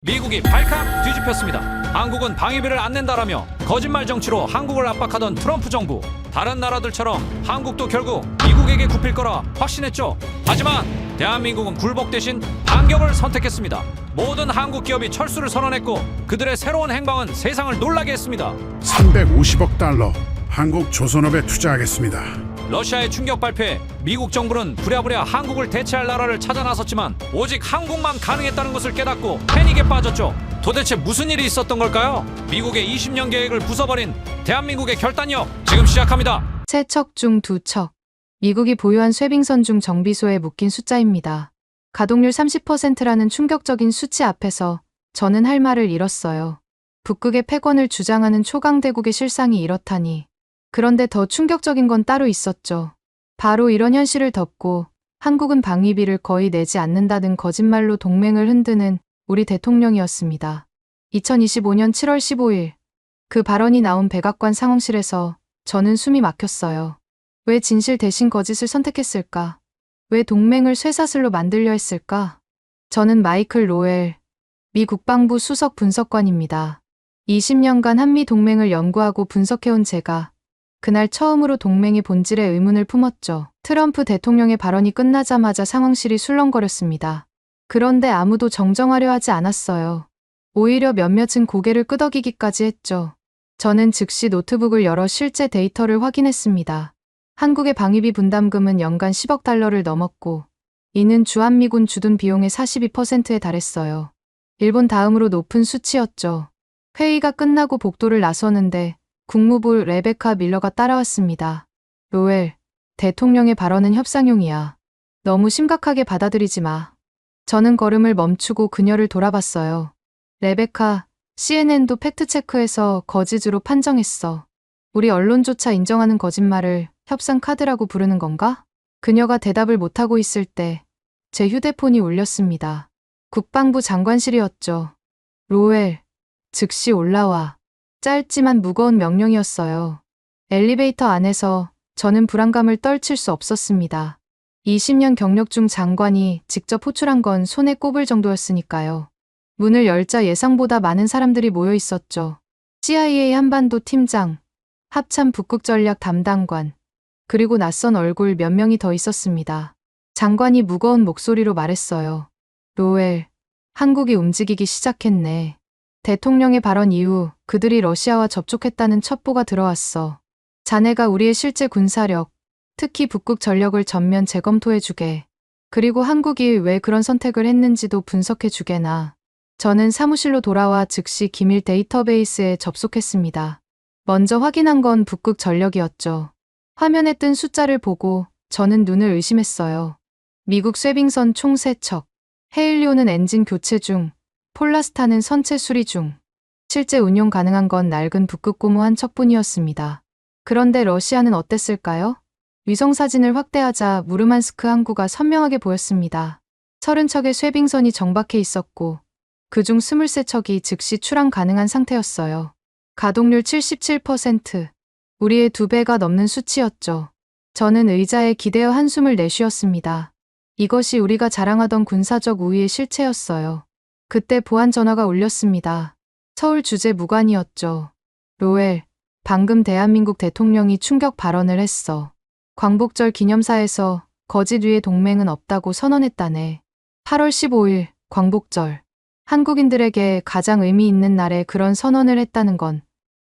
미국이 발칵 뒤집혔습니다. 한국은 방위비를 안 낸다라며 거짓말 정치로 한국을 압박하던 트럼프 정부. 다른 나라들처럼 한국도 결국 미국에게 굽힐 거라 확신했죠. 하지만 대한민국은 굴복 대신 반격을 선택했습니다. 모든 한국 기업이 철수를 선언했고 그들의 새로운 행방은 세상을 놀라게 했습니다. 350억 달러 한국 조선업에 투자하겠습니다. 러시아의 충격 발표에 미국 정부는 부랴부랴 한국을 대체할 나라를 찾아 나섰지만 오직 한국만 가능했다는 것을 깨닫고 패닉에 빠졌죠. 도대체 무슨 일이 있었던 걸까요? 미국의 20년 계획을 부숴버린 대한민국의 결단력 지금 시작합니다. 세 척 중 2척. 미국이 보유한 쇠빙선 중 정비소에 묶인 숫자입니다. 가동률 30%라는 충격적인 수치 앞에서 저는 할 말을 잃었어요. 북극의 패권을 주장하는 초강대국의 실상이 이렇다니. 그런데 더 충격적인 건 따로 있었죠. 바로 이런 현실을 덮고 한국은 방위비를 거의 내지 않는다는 거짓말로 동맹을 흔드는 우리 대통령이었습니다. 2025년 7월 15일 그 발언이 나온 백악관 상황실에서 저는 숨이 막혔어요. 왜 진실 대신 거짓을 선택했을까? 왜 동맹을 쇠사슬로 만들려 했을까? 저는 마이클 로웰, 미 국방부 수석 분석관입니다. 20년간 한미 동맹을 연구하고 분석해온 제가 그날 처음으로 동맹의 본질에 의문을 품었죠. 트럼프 대통령의 발언이 끝나자마자 상황실이 술렁거렸습니다. 그런데 아무도 정정하려 하지 않았어요. 오히려 몇몇은 고개를 끄덕이기까지 했죠. 저는 즉시 노트북을 열어 실제 데이터를 확인했습니다. 한국의 방위비 분담금은 연간 10억 달러를 넘었고 이는 주한미군 주둔 비용의 42%에 달했어요. 일본 다음으로 높은 수치였죠. 회의가 끝나고 복도를 나서는데 국무부 레베카 밀러가 따라왔습니다. 로웰, 대통령의 발언은 협상용이야. 너무 심각하게 받아들이지 마. 저는 걸음을 멈추고 그녀를 돌아봤어요. 레베카, CNN도 팩트체크해서 거짓으로 판정했어. 우리 언론조차 인정하는 거짓말을 협상 카드라고 부르는 건가? 그녀가 대답을 못하고 있을 때 제 휴대폰이 울렸습니다. 국방부 장관실이었죠. 로웰, 즉시 올라와. 짧지만 무거운 명령이었어요. 엘리베이터 안에서 저는 불안감을 떨칠 수 없었습니다. 20년 경력 중 장관이 직접 호출한 건 손에 꼽을 정도였으니까요. 문을 열자 예상보다 많은 사람들이 모여 있었죠. CIA 한반도 팀장, 합참 북극전략 담당관, 그리고 낯선 얼굴 몇 명이 더 있었습니다. 장관이 무거운 목소리로 말했어요. 로웰, 한국이 움직이기 시작했네. 대통령의 발언 이후 그들이 러시아와 접촉했다는 첩보가 들어왔어. 자네가 우리의 실제 군사력, 특히 북극 전력을 전면 재검토해주게. 그리고 한국이 왜 그런 선택을 했는지도 분석해주게나. 저는 사무실로 돌아와 즉시 기밀 데이터베이스에 접속했습니다. 먼저 확인한 건 북극 전력이었죠. 화면에 뜬 숫자를 보고 저는 눈을 의심했어요. 미국 쇠빙선 총 3척, 헤일리오는 엔진 교체 중, 폴라스타는 선체 수리 중. 실제 운용 가능한 건 낡은 북극 고무 한 척뿐이었습니다. 그런데 러시아는 어땠을까요? 위성사진을 확대하자 무르만스크 항구가 선명하게 보였습니다. 30척의 쇠빙선이 정박해 있었고 그중 23척이 즉시 출항 가능한 상태였어요. 가동률 77%, 우리의 2배가 넘는 수치였죠. 저는 의자에 기대어 한숨을 내쉬었습니다. 이것이 우리가 자랑하던 군사적 우위의 실체였어요. 그때 보안 전화가 울렸습니다. 서울 주재 무관이었죠. 로웰, 방금 대한민국 대통령이 충격 발언을 했어. 광복절 기념사에서 거짓 위의 동맹은 없다고 선언했다네. 8월 15일, 광복절. 한국인들에게 가장 의미 있는 날에 그런 선언을 했다는 건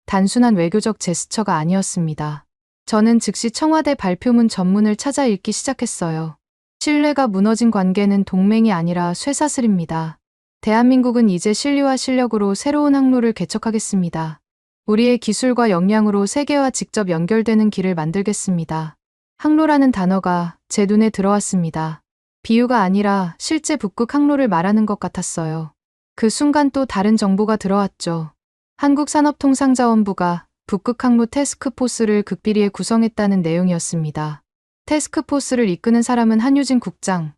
단순한 외교적 제스처가 아니었습니다. 저는 즉시 청와대 발표문 전문을 찾아 읽기 시작했어요. 신뢰가 무너진 관계는 동맹이 아니라 쇠사슬입니다. 대한민국은 이제 실리와 실력으로 새로운 항로를 개척하겠습니다. 우리의 기술과 역량으로 세계와 직접 연결되는 길을 만들겠습니다. 항로라는 단어가 제 눈에 들어왔습니다. 비유가 아니라 실제 북극 항로를 말하는 것 같았어요. 그 순간 또 다른 정보가 들어왔죠. 한국산업통상자원부가 북극 항로 태스크포스를 극비리에 구성했다는 내용이었습니다. 태스크포스를 이끄는 사람은 한유진 국장,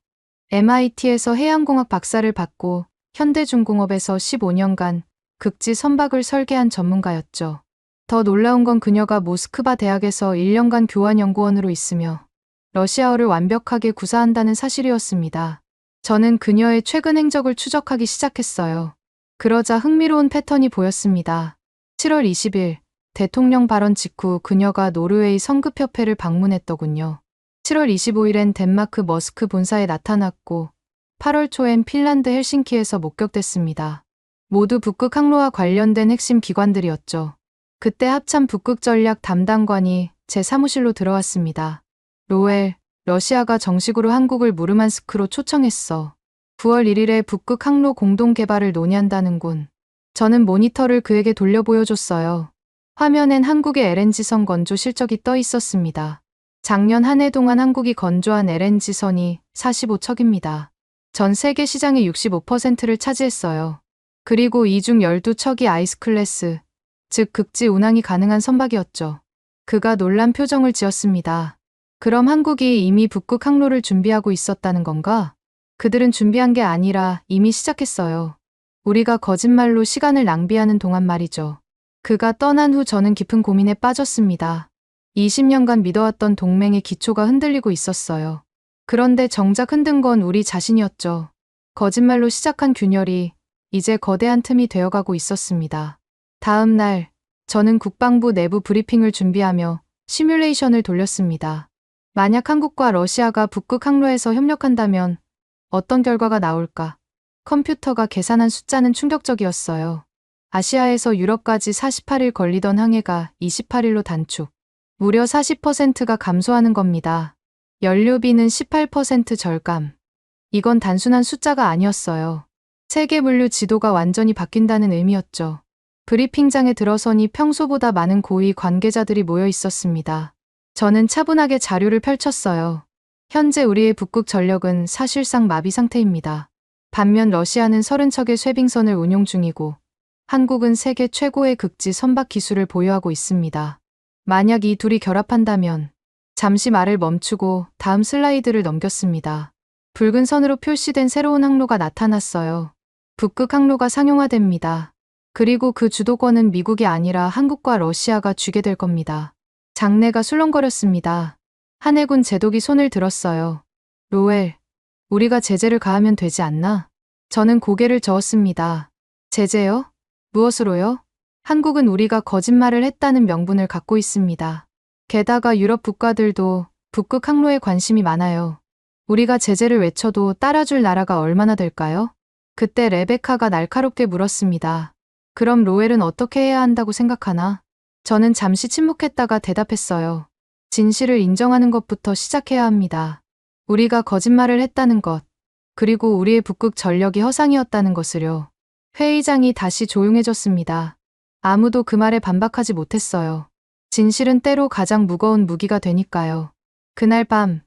MIT에서 해양공학 박사를 받고 현대중공업에서 15년간 극지 선박을 설계한 전문가였죠. 더 놀라운 건 그녀가 모스크바 대학에서 1년간 교환연구원으로 있으며 러시아어를 완벽하게 구사한다는 사실이었습니다. 저는 그녀의 최근 행적을 추적하기 시작했어요. 그러자 흥미로운 패턴이 보였습니다. 7월 20일 대통령 발언 직후 그녀가 노르웨이 성급협회를 방문했더군요. 7월 25일엔 덴마크 머스크 본사에 나타났고 8월 초엔 핀란드 헬싱키에서 목격됐습니다. 모두 북극 항로와 관련된 핵심 기관들이었죠. 그때 합참 북극 전략 담당관이 제 사무실로 들어왔습니다. 로엘, 러시아가 정식으로 한국을 무르만스크로 초청했어. 9월 1일에 북극 항로 공동 개발을 논의한다는군. 저는 모니터를 그에게 돌려 보여줬어요. 화면엔 한국의 LNG선 건조 실적이 떠 있었습니다. 작년 한 해 동안 한국이 건조한 LNG선이 45척입니다. 전 세계 시장의 65%를 차지했어요. 그리고 이 중 12척이 아이스 클래스, 즉 극지 운항이 가능한 선박이었죠. 그가 놀란 표정을 지었습니다. 그럼 한국이 이미 북극 항로를 준비하고 있었다는 건가? 그들은 준비한 게 아니라 이미 시작했어요. 우리가 거짓말로 시간을 낭비하는 동안 말이죠. 그가 떠난 후 저는 깊은 고민에 빠졌습니다. 20년간 믿어왔던 동맹의 기초가 흔들리고 있었어요. 그런데 정작 흔든 건 우리 자신이었죠. 거짓말로 시작한 균열이 이제 거대한 틈이 되어가고 있었습니다. 다음 날, 저는 국방부 내부 브리핑을 준비하며 시뮬레이션을 돌렸습니다. 만약 한국과 러시아가 북극 항로에서 협력한다면 어떤 결과가 나올까? 컴퓨터가 계산한 숫자는 충격적이었어요. 아시아에서 유럽까지 48일 걸리던 항해가 28일로 단축. 무려 40%가 감소하는 겁니다. 연료비는 18% 절감. 이건 단순한 숫자가 아니었어요. 세계 물류 지도가 완전히 바뀐다는 의미였죠. 브리핑장에 들어서니 평소보다 많은 고위 관계자들이 모여 있었습니다. 저는 차분하게 자료를 펼쳤어요. 현재 우리의 북극 전력은 사실상 마비 상태입니다. 반면 러시아는 30척의 쇄빙선을 운용 중이고 한국은 세계 최고의 극지 선박 기술을 보유하고 있습니다. 만약 이 둘이 결합한다면 잠시 말을 멈추고 다음 슬라이드를 넘겼습니다. 붉은 선으로 표시된 새로운 항로가 나타났어요. 북극 항로가 상용화됩니다. 그리고 그 주도권은 미국이 아니라 한국과 러시아가 쥐게 될 겁니다. 장내가 술렁거렸습니다. 한해군 제독이 손을 들었어요. 로엘, 우리가 제재를 가하면 되지 않나? 저는 고개를 저었습니다. 제재요? 무엇으로요? 한국은 우리가 거짓말을 했다는 명분을 갖고 있습니다. 게다가 유럽 국가들도 북극 항로에 관심이 많아요. 우리가 제재를 외쳐도 따라줄 나라가 얼마나 될까요? 그때 레베카가 날카롭게 물었습니다. 그럼 로엘은 어떻게 해야 한다고 생각하나? 저는 잠시 침묵했다가 대답했어요. 진실을 인정하는 것부터 시작해야 합니다. 우리가 거짓말을 했다는 것, 그리고 우리의 북극 전력이 허상이었다는 것을요. 회의장이 다시 조용해졌습니다. 아무도 그 말에 반박하지 못했어요. 진실은 때로 가장 무거운 무기가 되니까요. 그날 밤,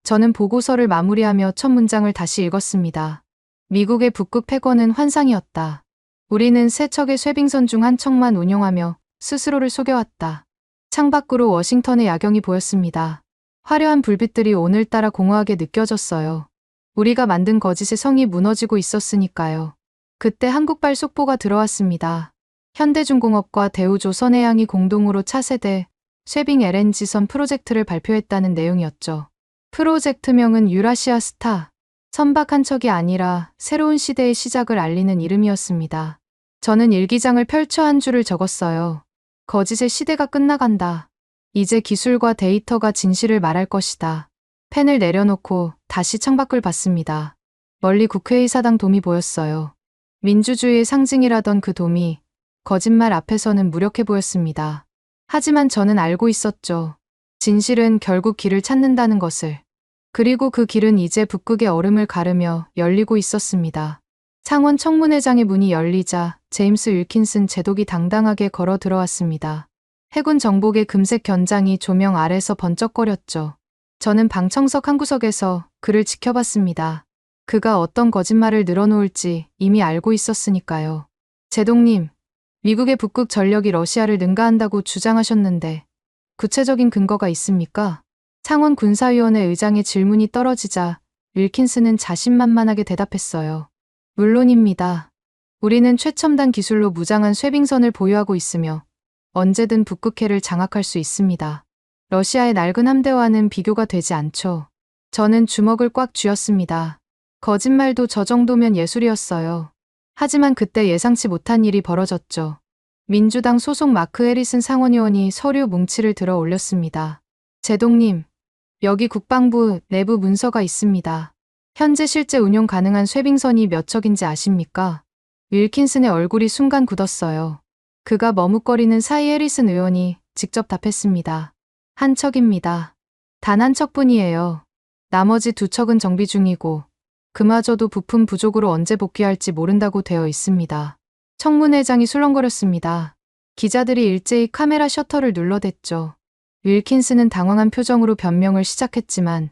저는 보고서를 마무리하며 첫 문장을 다시 읽었습니다. 미국의 북극 패권은 환상이었다. 우리는 세 척의 쇄빙선 중 한 척만 운용하며 스스로를 속여왔다. 창밖으로 워싱턴의 야경이 보였습니다. 화려한 불빛들이 오늘따라 공허하게 느껴졌어요. 우리가 만든 거짓의 성이 무너지고 있었으니까요. 그때 한국발 속보가 들어왔습니다. 현대중공업과 대우조선해양이 공동으로 차세대 쇄빙 LNG선 프로젝트를 발표했다는 내용이었죠. 프로젝트명은 유라시아 스타, 선박 한 척이 아니라 새로운 시대의 시작을 알리는 이름이었습니다. 저는 일기장을 펼쳐 한 줄을 적었어요. 거짓의 시대가 끝나간다. 이제 기술과 데이터가 진실을 말할 것이다. 펜을 내려놓고 다시 창밖을 봤습니다. 멀리 국회의사당 돔이 보였어요. 민주주의의 상징이라던 그 돔이 거짓말 앞에서는 무력해 보였습니다. 하지만 저는 알고 있었죠. 진실은 결국 길을 찾는다는 것을. 그리고 그 길은 이제 북극의 얼음을 가르며 열리고 있었습니다. 상원 청문회장의 문이 열리자 제임스 윌킨슨 제독이 당당하게 걸어 들어왔습니다. 해군 정복의 금색 견장이 조명 아래서 번쩍거렸죠. 저는 방청석 한 구석에서 그를 지켜봤습니다. 그가 어떤 거짓말을 늘어놓을지 이미 알고 있었으니까요. 제독님, 미국의 북극 전력이 러시아를 능가한다고 주장하셨는데 구체적인 근거가 있습니까? 상원 군사위원회 의장의 질문이 떨어지자 윌킨스는 자신만만하게 대답했어요. 물론입니다. 우리는 최첨단 기술로 무장한 쇄빙선을 보유하고 있으며 언제든 북극해를 장악할 수 있습니다. 러시아의 낡은 함대와는 비교가 되지 않죠. 저는 주먹을 꽉 쥐었습니다. 거짓말도 저 정도면 예술이었어요. 하지만 그때 예상치 못한 일이 벌어졌죠. 민주당 소속 마크 해리슨 상원의원이 서류 뭉치를 들어 올렸습니다. 제동님, 여기 국방부 내부 문서가 있습니다. 현재 실제 운용 가능한 쇄빙선이 몇 척인지 아십니까? 윌킨슨의 얼굴이 순간 굳었어요. 그가 머뭇거리는 사이 해리슨 의원이 직접 답했습니다. 한 척입니다. 단 한 척뿐이에요. 나머지 두 척은 정비 중이고 그마저도 부품 부족으로 언제 복귀할지 모른다고 되어 있습니다. 청문회장이 술렁거렸습니다. 기자들이 일제히 카메라 셔터를 눌러댔죠. 윌킨슨은 당황한 표정으로 변명을 시작했지만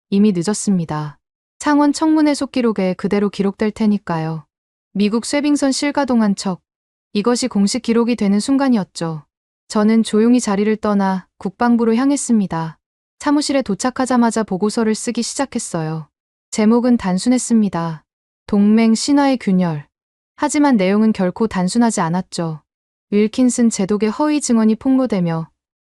이미 늦었습니다. 상원 청문회 속기록에 그대로 기록될 테니까요. 미국 쇄빙선 실가동한 척. 이것이 공식 기록이 되는 순간이었죠. 저는 조용히 자리를 떠나 국방부로 향했습니다. 사무실에 도착하자마자 보고서를 쓰기 시작했어요. 제목은 단순했습니다. 동맹 신화의 균열. 하지만 내용은 결코 단순하지 않았죠. 윌킨슨 제독의 허위 증언이 폭로되며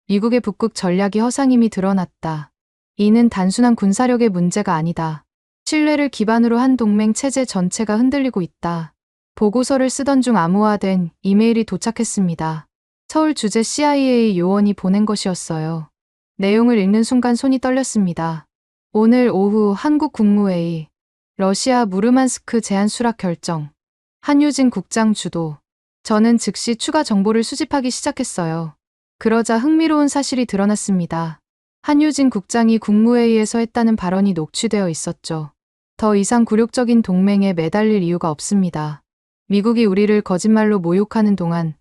미국의 북극 전략이 허상임이 드러났다. 이는 단순한 군사력의 문제가 아니다. 신뢰를 기반으로 한 동맹 체제 전체가 흔들리고 있다. 보고서를 쓰던 중 암호화된 이메일이 도착했습니다. 서울 주재 CIA 요원이 보낸 것이었어요. 내용을 읽는 순간 손이 떨렸습니다. 오늘 오후 한국 국무회의, 러시아 무르만스크 제한 수락 결정, 한유진 국장 주도. 저는 즉시 추가 정보를 수집하기 시작했어요. 그러자 흥미로운 사실이 드러났습니다. 한유진 국장이 국무회의에서 했다는 발언이 녹취되어 있었죠. 더 이상 굴욕적인 동맹에 매달릴 이유가 없습니다. 미국이 우리를 거짓말로 모욕하는 동안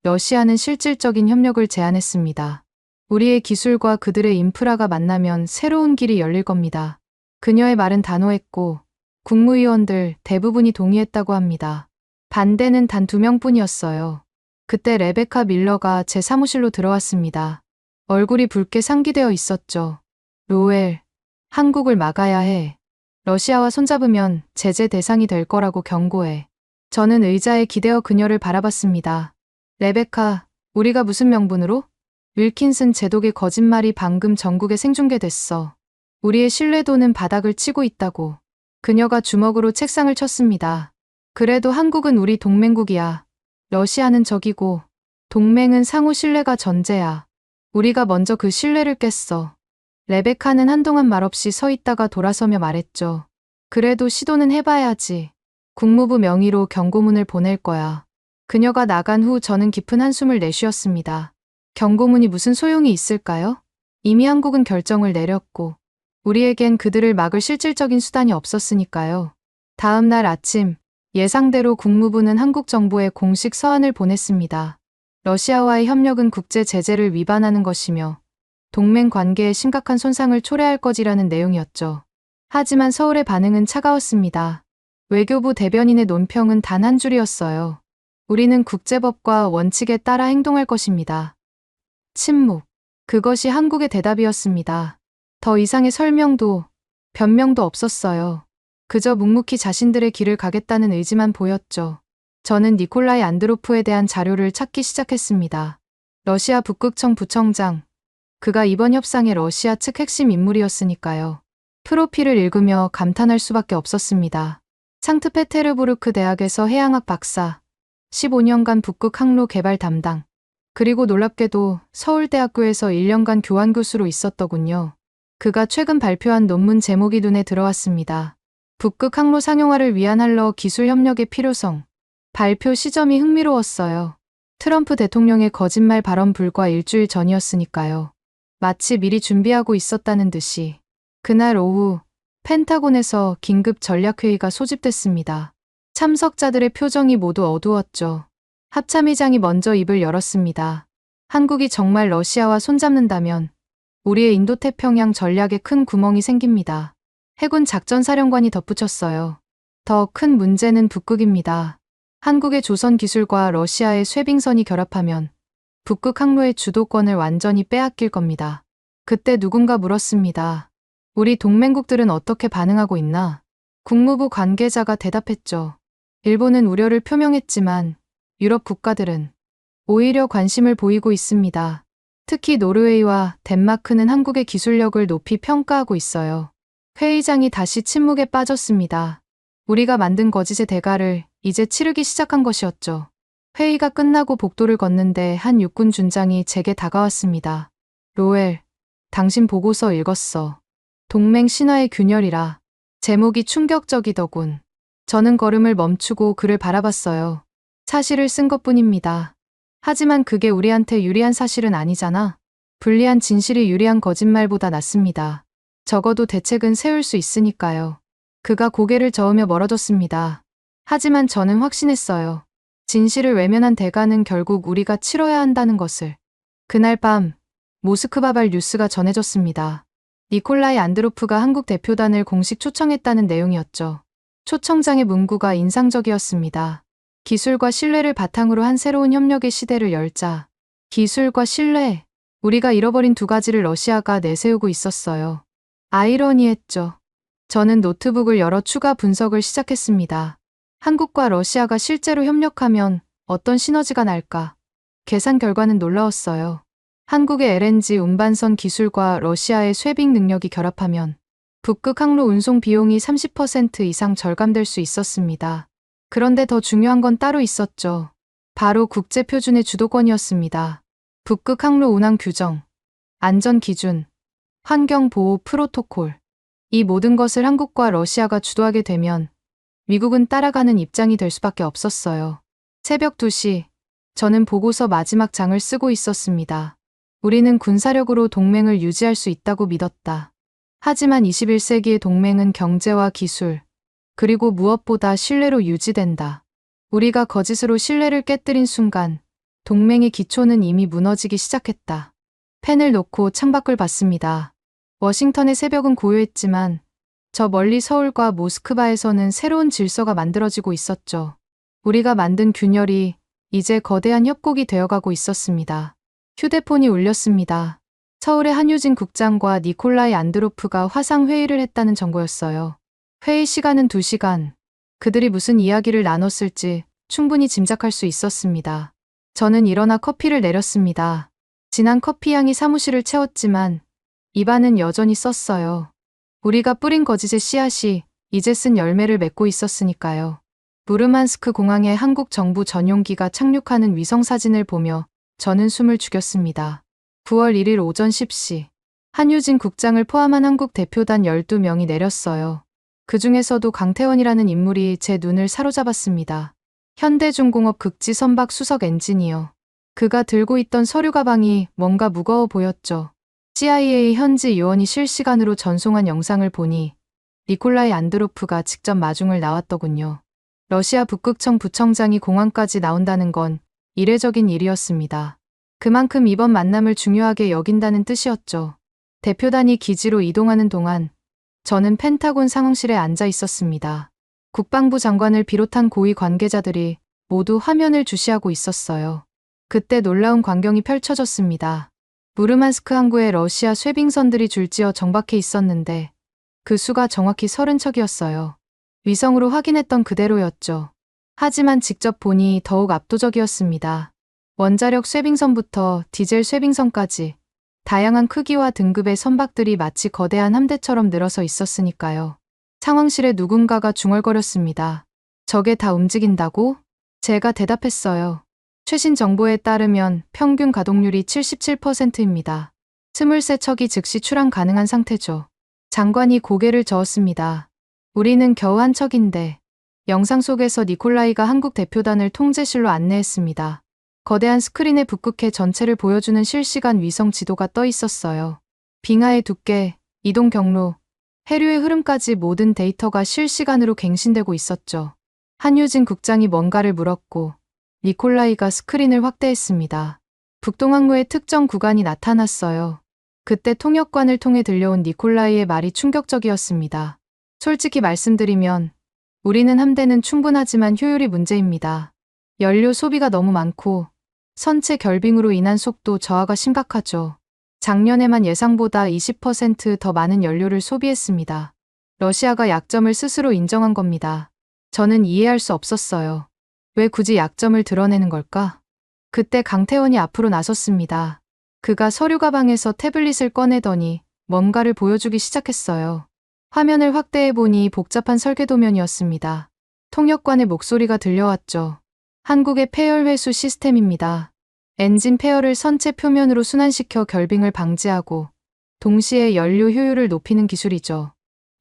러시아는 실질적인 협력을 제안했습니다. 우리의 기술과 그들의 인프라가 만나면 새로운 길이 열릴 겁니다. 그녀의 말은 단호했고 국무위원들 대부분이 동의했다고 합니다. 반대는 단 2명뿐이었어요. 그때 레베카 밀러가 제 사무실로 들어왔습니다. 얼굴이 붉게 상기되어 있었죠. 로엘, 한국을 막아야 해. 러시아와 손잡으면 제재 대상이 될 거라고 경고해. 저는 의자에 기대어 그녀를 바라봤습니다. 레베카, 우리가 무슨 명분으로? 윌킨슨 제독의 거짓말이 방금 전국에 생중계됐어. 우리의 신뢰도는 바닥을 치고 있다고. 그녀가 주먹으로 책상을 쳤습니다. 그래도 한국은 우리 동맹국이야. 러시아는 적이고 동맹은 상호 신뢰가 전제야. 우리가 먼저 그 신뢰를 깼어. 레베카는 한동안 말없이 서 있다가 돌아서며 말했죠. 그래도 시도는 해봐야지. 국무부 명의로 경고문을 보낼 거야. 그녀가 나간 후 저는 깊은 한숨을 내쉬었습니다. 경고문이 무슨 소용이 있을까요? 이미 한국은 결정을 내렸고 우리에겐 그들을 막을 실질적인 수단이 없었으니까요. 다음 날 아침 예상대로 국무부는 한국 정부에 공식 서한을 보냈습니다. 러시아와의 협력은 국제 제재를 위반하는 것이며 동맹 관계에 심각한 손상을 초래할 것이라는 내용이었죠. 하지만 서울의 반응은 차가웠습니다. 외교부 대변인의 논평은 단 한 줄이었어요. 우리는 국제법과 원칙에 따라 행동할 것입니다. 침묵. 그것이 한국의 대답이었습니다. 더 이상의 설명도 변명도 없었어요. 그저 묵묵히 자신들의 길을 가겠다는 의지만 보였죠. 저는 니콜라이 안드로프에 대한 자료를 찾기 시작했습니다. 러시아 북극청 부청장. 그가 이번 협상의 러시아 측 핵심 인물이었으니까요. 프로필을 읽으며 감탄할 수밖에 없었습니다. 상트페테르부르크 대학에서 해양학 박사, 15년간 북극 항로 개발 담당, 그리고 놀랍게도 서울대학교에서 1년간 교환 교수로 있었더군요. 그가 최근 발표한 논문 제목이 눈에 들어왔습니다. 북극 항로 상용화를 위한 한러 기술 협력의 필요성. 발표 시점이 흥미로웠어요. 트럼프 대통령의 거짓말 발언 불과 일주일 전이었으니까요. 마치 미리 준비하고 있었다는 듯이. 그날 오후 펜타곤에서 긴급 전략회의가 소집됐습니다. 참석자들의 표정이 모두 어두웠죠. 합참의장이 먼저 입을 열었습니다. 한국이 정말 러시아와 손잡는다면 우리의 인도태평양 전략에 큰 구멍이 생깁니다. 해군 작전사령관이 덧붙였어요. 더 큰 문제는 북극입니다. 한국의 조선 기술과 러시아의 쇄빙선이 결합하면 북극 항로의 주도권을 완전히 빼앗길 겁니다. 그때 누군가 물었습니다. 우리 동맹국들은 어떻게 반응하고 있나? 국무부 관계자가 대답했죠. 일본은 우려를 표명했지만 유럽 국가들은 오히려 관심을 보이고 있습니다. 특히 노르웨이와 덴마크는 한국의 기술력을 높이 평가하고 있어요. 회의장이 다시 침묵에 빠졌습니다. 우리가 만든 거짓의 대가를 이제 치르기 시작한 것이었죠. 회의가 끝나고 복도를 걷는데 한 육군 준장이 제게 다가왔습니다. 로엘, 당신 보고서 읽었어. 동맹 신화의 균열이라. 제목이 충격적이더군. 저는 걸음을 멈추고 그를 바라봤어요. 사실을 쓴 것뿐입니다. 하지만 그게 우리한테 유리한 사실은 아니잖아. 불리한 진실이 유리한 거짓말보다 낫습니다. 적어도 대책은 세울 수 있으니까요. 그가 고개를 저으며 멀어졌습니다. 하지만 저는 확신했어요. 진실을 외면한 대가는 결국 우리가 치러야 한다는 것을. 그날 밤 모스크바발 뉴스가 전해졌습니다. 니콜라이 안드로프가 한국 대표단을 공식 초청했다는 내용이었죠. 초청장의 문구가 인상적이었습니다. 기술과 신뢰를 바탕으로 한 새로운 협력의 시대를 열자. 기술과 신뢰. 우리가 잃어버린 두 가지를 러시아가 내세우고 있었어요. 아이러니했죠. 저는 노트북을 열어 추가 분석을 시작했습니다. 한국과 러시아가 실제로 협력하면 어떤 시너지가 날까? 계산 결과는 놀라웠어요. 한국의 LNG 운반선 기술과 러시아의 쇄빙 능력이 결합하면 북극 항로 운송 비용이 30% 이상 절감될 수 있었습니다. 그런데 더 중요한 건 따로 있었죠. 바로 국제 표준의 주도권이었습니다. 북극 항로 운항 규정, 안전 기준, 환경 보호 프로토콜. 이 모든 것을 한국과 러시아가 주도하게 되면 미국은 따라가는 입장이 될 수밖에 없었어요. 새벽 2시, 저는 보고서 마지막 장을 쓰고 있었습니다. 우리는 군사력으로 동맹을 유지할 수 있다고 믿었다. 하지만 21세기의 동맹은 경제와 기술, 그리고 무엇보다 신뢰로 유지된다. 우리가 거짓으로 신뢰를 깨뜨린 순간 동맹의 기초는 이미 무너지기 시작했다. 펜을 놓고 창밖을 봤습니다. 워싱턴의 새벽은 고요했지만 저 멀리 서울과 모스크바에서는 새로운 질서가 만들어지고 있었죠. 우리가 만든 균열이 이제 거대한 협곡이 되어가고 있었습니다. 휴대폰이 울렸습니다. 서울의 한유진 국장과 니콜라이 안드로프가 화상회의를 했다는 정보였어요. 회의 시간은 2시간. 그들이 무슨 이야기를 나눴을지 충분히 짐작할 수 있었습니다. 저는 일어나 커피를 내렸습니다. 진한 커피 향이 사무실을 채웠지만 입안은 여전히 썼어요. 우리가 뿌린 거짓의 씨앗이 이제 쓴 열매를 맺고 있었으니까요. 무르만스크 공항에 한국 정부 전용기가 착륙하는 위성사진을 보며 저는 숨을 죽였습니다. 9월 1일 오전 10시. 한유진 국장을 포함한 한국 대표단 12명이 내렸어요. 그 중에서도 강태원이라는 인물이 제 눈을 사로잡았습니다. 현대중공업 극지 선박 수석 엔지니어. 그가 들고 있던 서류 가방이 뭔가 무거워 보였죠. CIA 현지 요원이 실시간으로 전송한 영상을 보니 니콜라이 안드로프가 직접 마중을 나왔더군요. 러시아 북극청 부청장이 공항까지 나온다는 건 이례적인 일이었습니다. 그만큼 이번 만남을 중요하게 여긴다는 뜻이었죠. 대표단이 기지로 이동하는 동안 저는 펜타곤 상황실에 앉아 있었습니다. 국방부 장관을 비롯한 고위 관계자들이 모두 화면을 주시하고 있었어요. 그때 놀라운 광경이 펼쳐졌습니다. 무르만스크 항구에 러시아 쇄빙선들이 줄지어 정박해 있었는데 그 수가 정확히 30척이었어요. 위성으로 확인했던 그대로였죠. 하지만 직접 보니 더욱 압도적이었습니다. 원자력 쇄빙선부터 디젤 쇄빙선까지 다양한 크기와 등급의 선박들이 마치 거대한 함대처럼 늘어서 있었으니까요. 상황실에 누군가가 중얼거렸습니다. 저게 다 움직인다고? 제가 대답했어요. 최신 정보에 따르면 평균 가동률이 77%입니다. 23척이 즉시 출항 가능한 상태죠. 장관이 고개를 저었습니다. 우리는 겨우 한 척인데. 영상 속에서 니콜라이가 한국 대표단을 통제실로 안내했습니다. 거대한 스크린에 북극해 전체를 보여주는 실시간 위성 지도가 떠 있었어요. 빙하의 두께, 이동 경로, 해류의 흐름까지 모든 데이터가 실시간으로 갱신되고 있었죠. 한유진 국장이 뭔가를 물었고 니콜라이가 스크린을 확대했습니다. 북동항로의 특정 구간이 나타났어요. 그때 통역관을 통해 들려온 니콜라이의 말이 충격적이었습니다. 솔직히 말씀드리면 우리는 함대는 충분하지만 효율이 문제입니다. 연료 소비가 너무 많고 선체 결빙으로 인한 속도 저하가 심각하죠. 작년에만 예상보다 20% 더 많은 연료를 소비했습니다. 러시아가 약점을 스스로 인정한 겁니다. 저는 이해할 수 없었어요. 왜 굳이 약점을 드러내는 걸까? 그때 강태원이 앞으로 나섰습니다. 그가 서류 가방에서 태블릿을 꺼내더니 뭔가를 보여주기 시작했어요. 화면을 확대해보니 복잡한 설계도면이었습니다. 통역관의 목소리가 들려왔죠. 한국의 폐열 회수 시스템입니다. 엔진 폐열을 선체 표면으로 순환시켜 결빙을 방지하고 동시에 연료 효율을 높이는 기술이죠.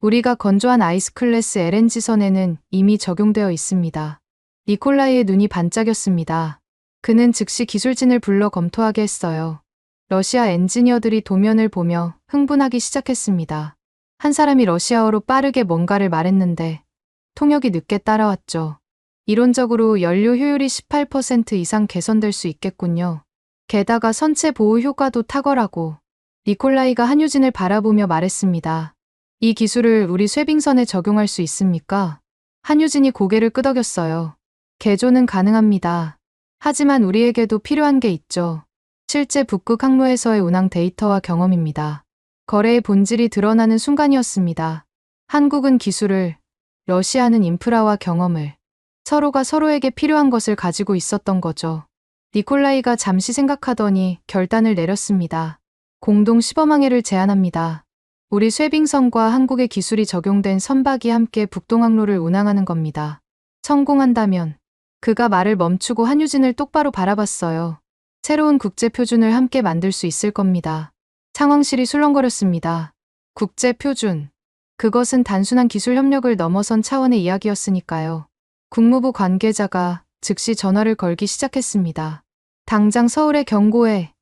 우리가 건조한 아이스 클래스 LNG선에는 이미 적용되어 있습니다. 니콜라이의 눈이 반짝였습니다. 그는 즉시 기술진을 불러 검토하게 했어요. 러시아 엔지니어들이 도면을 보며 흥분하기 시작했습니다. 한 사람이 러시아어로 빠르게 뭔가를 말했는데 통역이 늦게 따라왔죠. 이론적으로 연료 효율이 18% 이상 개선될 수 있겠군요. 게다가 선체 보호 효과도 탁월하고 니콜라이가 한유진을 바라보며 말했습니다. 이 기술을 우리 쇠빙선에 적용할 수 있습니까? 한유진이 고개를 끄덕였어요. 개조는 가능합니다. 하지만 우리에게도 필요한 게 있죠. 실제 북극 항로에서의 운항 데이터와 경험입니다. 거래의 본질이 드러나는 순간이었습니다. 한국은 기술을, 러시아는 인프라와 경험을, 서로가 서로에게 필요한 것을 가지고 있었던 거죠. 니콜라이가 잠시 생각하더니 결단을 내렸습니다. 공동 시범항해를 제안합니다. 우리 쇠빙선과 한국의 기술이 적용된 선박이 함께 북동항로를 운항하는 겁니다. 성공한다면 그가 말을 멈추고 한유진을 똑바로 바라봤어요. 새로운 국제 표준을 함께 만들 수 있을 겁니다. 상황실이 술렁거렸습니다. 국제 표준. 그것은 단순한 기술 협력을 넘어선 차원의 이야기였으니까요. 국무부 관계자가 즉시 전화를 걸기 시작했습니다. 당장 서울에 경고해.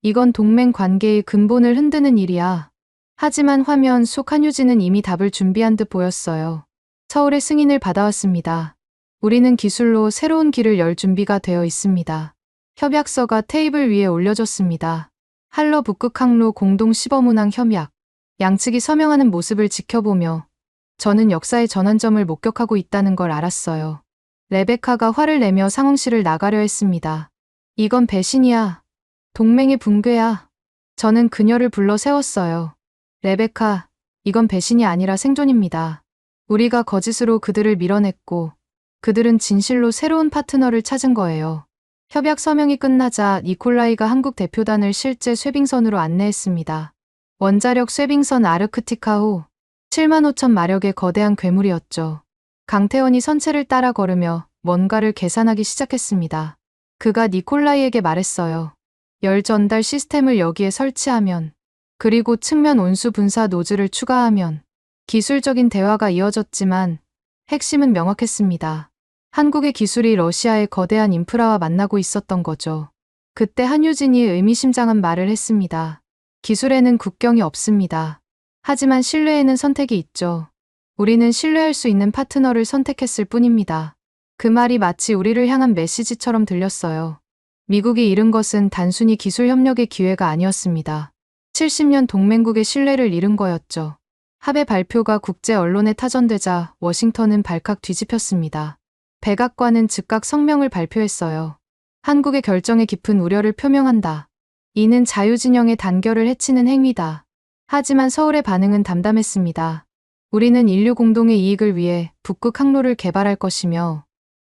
이건 동맹 관계의 근본을 흔드는 일이야. 하지만 화면 속 한유진은 이미 답을 준비한 듯 보였어요. 서울의 승인을 받아왔습니다. 우리는 기술로 새로운 길을 열 준비가 되어 있습니다. 협약서가 테이블 위에 올려졌습니다. 한러 북극항로 공동 시범운항 협약. 양측이 서명하는 모습을 지켜보며 저는 역사의 전환점을 목격하고 있다는 걸 알았어요. 레베카가 화를 내며 상황실을 나가려 했습니다. 이건 배신이야. 동맹의 붕괴야. 저는 그녀를 불러 세웠어요. 레베카, 이건 배신이 아니라 생존입니다. 우리가 거짓으로 그들을 밀어냈고 그들은 진실로 새로운 파트너를 찾은 거예요. 협약 서명이 끝나자 니콜라이가 한국 대표단을 실제 쇠빙선으로 안내했습니다. 원자력 쇠빙선 아르크티카호 7만 5천 마력의 거대한 괴물이었죠. 강태원이 선체를 따라 걸으며 뭔가를 계산하기 시작했습니다. 그가 니콜라이에게 말했어요. 열 전달 시스템을 여기에 설치하면, 그리고 측면 온수 분사 노즐을 추가하면 기술적인 대화가 이어졌지만 핵심은 명확했습니다. 한국의 기술이 러시아의 거대한 인프라와 만나고 있었던 거죠. 그때 한유진이 의미심장한 말을 했습니다. 기술에는 국경이 없습니다. 하지만 신뢰에는 선택이 있죠. 우리는 신뢰할 수 있는 파트너를 선택했을 뿐입니다. 그 말이 마치 우리를 향한 메시지처럼 들렸어요. 미국이 잃은 것은 단순히 기술 협력의 기회가 아니었습니다. 70년 동맹국의 신뢰를 잃은 거였죠. 합의 발표가 국제 언론에 타전되자 워싱턴은 발칵 뒤집혔습니다. 백악관은 즉각 성명을 발표했어요. 한국의 결정에 깊은 우려를 표명한다. 이는 자유진영의 단결을 해치는 행위다. 하지만 서울의 반응은 담담했습니다. 우리는 인류 공동의 이익을 위해 북극 항로를 개발할 것이며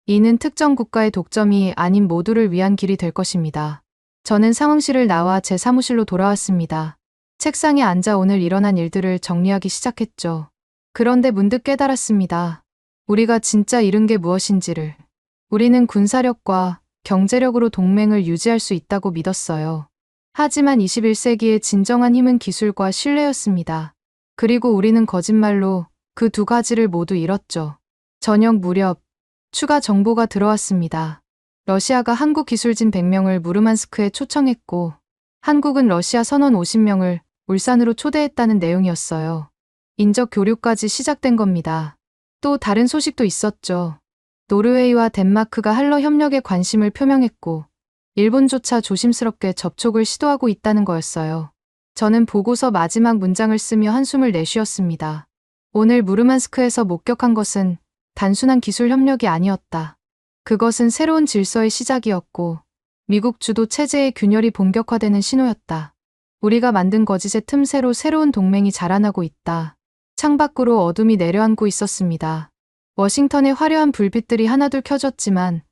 이는 특정 국가의 독점이 아닌 모두를 위한 길이 될 것입니다. 저는 상황실을 나와 제 사무실로 돌아왔습니다. 책상에 앉아 오늘 일어난 일들을 정리하기 시작했죠. 그런데 문득 깨달았습니다. 우리가 진짜 잃은 게 무엇인지를. 우리는 군사력과 경제력으로 동맹을 유지할 수 있다고 믿었어요. 하지만 21세기의 진정한 힘은 기술과 신뢰였습니다. 그리고 우리는 거짓말로 그 두 가지를 모두 잃었죠. 저녁 무렵 추가 정보가 들어왔습니다. 러시아가 한국 기술진 100명을 무르만스크에 초청했고 한국은 러시아 선원 50명을 울산으로 초대했다는 내용이었어요. 인적 교류까지 시작된 겁니다. 또 다른 소식도 있었죠. 노르웨이와 덴마크가 한러 협력에 관심을 표명했고 일본조차 조심스럽게 접촉을 시도하고 있다는 거였어요. 저는 보고서 마지막 문장을 쓰며 한숨을 내쉬었습니다. 오늘 무르만스크에서 목격한 것은 단순한 기술 협력이 아니었다. 그것은 새로운 질서의 시작이었고 미국 주도 체제의 균열이 본격화되는 신호였다. 우리가 만든 거짓의 틈새로 새로운 동맹이 자라나고 있다. 창밖으로 어둠이 내려앉고 있었습니다. 워싱턴의 화려한 불빛들이 하나둘 켜졌지만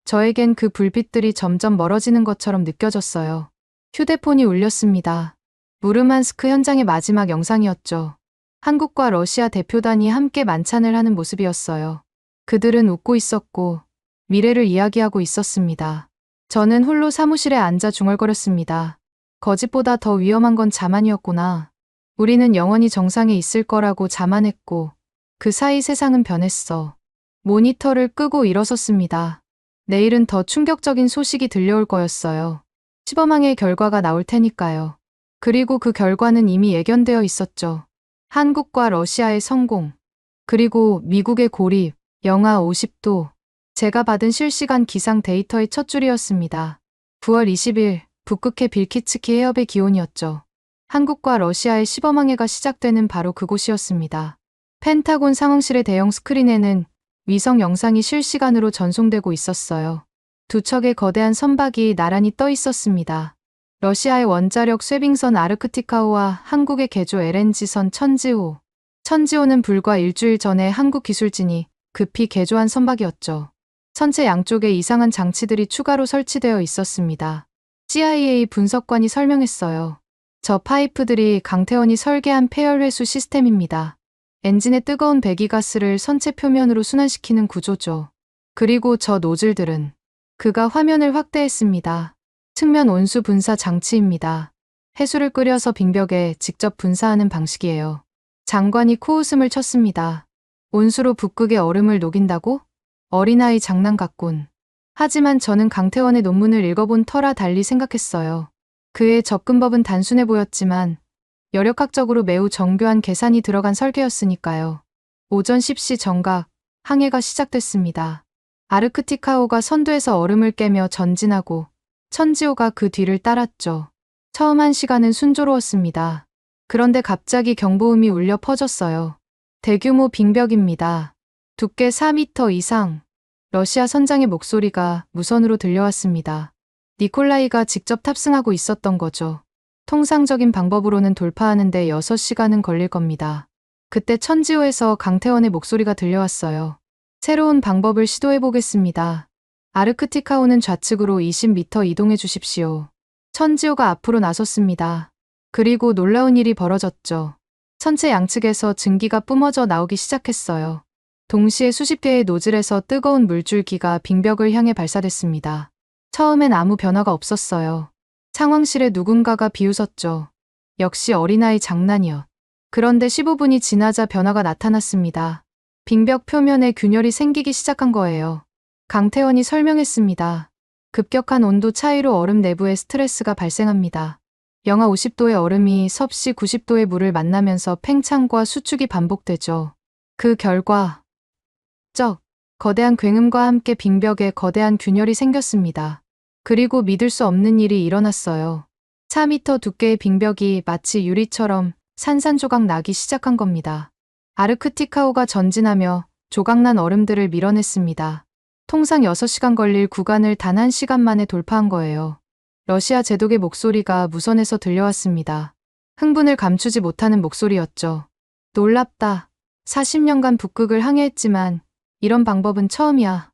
저에겐 그 불빛들이 점점 멀어지는 것처럼 느껴졌어요. 휴대폰이 울렸습니다. 무르만스크 현장의 마지막 영상이었죠. 한국과 러시아 대표단이 함께 만찬을 하는 모습이었어요. 그들은 웃고 있었고 미래를 이야기하고 있었습니다. 저는 홀로 사무실에 앉아 중얼거렸습니다. 거짓보다 더 위험한 건 자만이었구나. 우리는 영원히 정상에 있을 거라고 자만했고 그 사이 세상은 변했어. 모니터를 끄고 일어섰습니다. 내일은 더 충격적인 소식이 들려올 거였어요. 시범항의 결과가 나올 테니까요. 그리고 그 결과는 이미 예견되어 있었죠. 한국과 러시아의 성공, 그리고 미국의 고립, 영하 50도. 제가 받은 실시간 기상 데이터의 첫 줄이었습니다. 9월 20일, 북극해 빌키츠키 해협의 기온이었죠. 한국과 러시아의 시범항해가 시작되는 바로 그곳이었습니다. 펜타곤 상황실의 대형 스크린에는 위성 영상이 실시간으로 전송되고 있었어요. 두 척의 거대한 선박이 나란히 떠 있었습니다. 러시아의 원자력 쇄빙선 아르크티카호와 한국의 개조 LNG선 천지호. 천지호는 불과 일주일 전에 한국 기술진이 급히 개조한 선박이었죠. 선체 양쪽에 이상한 장치들이 추가로 설치되어 있었습니다. CIA 분석관이 설명했어요. 저 파이프들이 강태원이 설계한 폐열회수 시스템입니다. 엔진의 뜨거운 배기가스를 선체 표면으로 순환시키는 구조죠. 그리고 저 노즐들은 그가 화면을 확대했습니다. 측면 온수 분사 장치입니다. 해수를 끓여서 빙벽에 직접 분사하는 방식이에요. 장관이 코웃음을 쳤습니다. 온수로 북극의 얼음을 녹인다고? 어린아이 장난 같군. 하지만 저는 강태원의 논문을 읽어본 터라 달리 생각했어요. 그의 접근법은 단순해 보였지만 여력학적으로 매우 정교한 계산이 들어간 설계였으니까요. 오전 10시 정각, 항해가 시작됐습니다. 아르크티카호가 선두에서 얼음을 깨며 전진하고 천지호가 그 뒤를 따랐죠. 처음 1시간은 순조로웠습니다. 그런데 갑자기 경보음이 울려 퍼졌어요. 대규모 빙벽입니다. 두께 4m 이상. 러시아 선장의 목소리가 무선으로 들려왔습니다. 니콜라이가 직접 탑승하고 있었던 거죠. 통상적인 방법으로는 돌파하는데 6시간은 걸릴 겁니다. 그때 천지호에서 강태원의 목소리가 들려왔어요. 새로운 방법을 시도해 보겠습니다. 아르크티카호는 좌측으로 20m 이동해 주십시오. 천지호가 앞으로 나섰습니다. 그리고 놀라운 일이 벌어졌죠. 선체 양측에서 증기가 뿜어져 나오기 시작했어요. 동시에 수십 개의 노즐에서 뜨거운 물줄기가 빙벽을 향해 발사됐습니다. 처음엔 아무 변화가 없었어요. 상황실에 누군가가 비웃었죠. 역시 어린아이 장난이요. 그런데 15분이 지나자 변화가 나타났습니다. 빙벽 표면에 균열이 생기기 시작한 거예요. 강태원이 설명했습니다. 급격한 온도 차이로 얼음 내부에 스트레스가 발생합니다. 영하 50도의 얼음이 섭씨 90도의 물을 만나면서 팽창과 수축이 반복되죠. 그 결과 거대한 굉음과 함께 빙벽에 거대한 균열이 생겼습니다. 그리고 믿을 수 없는 일이 일어났어요. 4m 두께의 빙벽이 마치 유리처럼 산산조각 나기 시작한 겁니다. 아르크티카호가 전진하며 조각난 얼음들을 밀어냈습니다. 통상 6시간 걸릴 구간을 단 1시간 만에 돌파한 거예요. 러시아 제독의 목소리가 무선에서 들려왔습니다. 흥분을 감추지 못하는 목소리였죠. 놀랍다. 40년간 북극을 항해했지만 이런 방법은 처음이야.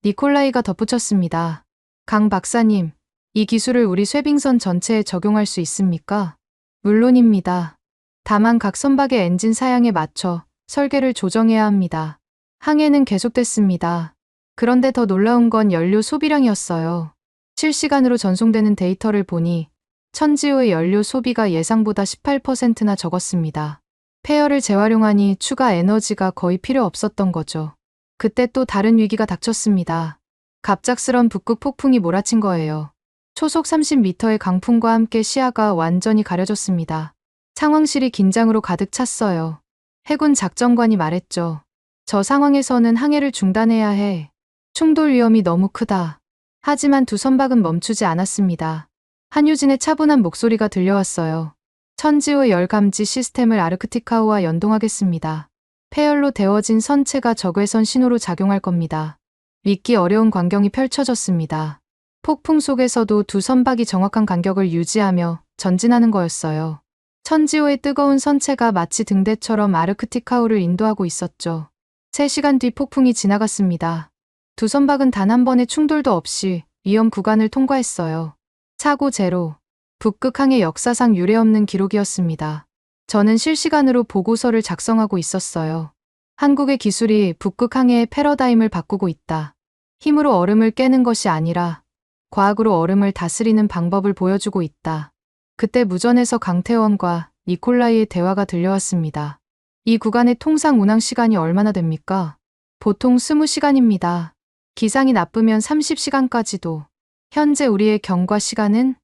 니콜라이가 덧붙였습니다. 강 박사님, 이 기술을 우리 쇄빙선 전체에 적용할 수 있습니까? 물론입니다. 다만 각 선박의 엔진 사양에 맞춰 설계를 조정해야 합니다. 항해는 계속됐습니다. 그런데 더 놀라운 건 연료 소비량이었어요. 실시간으로 전송되는 데이터를 보니 천지호의 연료 소비가 예상보다 18%나 적었습니다. 폐열을 재활용하니 추가 에너지가 거의 필요 없었던 거죠. 그때 또 다른 위기가 닥쳤습니다. 갑작스런 북극 폭풍이 몰아친 거예요. 초속 30m의 강풍과 함께 시야가 완전히 가려졌습니다. 상황실이 긴장으로 가득 찼어요. 해군 작전관이 말했죠. 저 상황에서는 항해를 중단해야 해. 충돌 위험이 너무 크다. 하지만 두 선박은 멈추지 않았습니다. 한유진의 차분한 목소리가 들려왔어요. 천지호의 열 감지 시스템을 아르크티카호와 연동하겠습니다. 폐열로 데워진 선체가 적외선 신호로 작용할 겁니다. 믿기 어려운 광경이 펼쳐졌습니다. 폭풍 속에서도 두 선박이 정확한 간격을 유지하며 전진하는 거였어요. 천지호의 뜨거운 선체가 마치 등대처럼 아르크티카호를 인도하고 있었죠. 3시간 뒤 폭풍이 지나갔습니다. 두 선박은 단 한 번의 충돌도 없이 위험 구간을 통과했어요. 사고 제로. 북극항의 역사상 유례없는 기록이었습니다. 저는 실시간으로 보고서를 작성하고 있었어요. 한국의 기술이 북극 항해의 패러다임을 바꾸고 있다. 힘으로 얼음을 깨는 것이 아니라 과학으로 얼음을 다스리는 방법을 보여주고 있다. 그때 무전에서 강태원과 니콜라이의 대화가 들려왔습니다. 이 구간의 통상 운항 시간이 얼마나 됩니까? 보통 20시간입니다. 기상이 나쁘면 30시간까지도. 현재 우리의 경과 시간은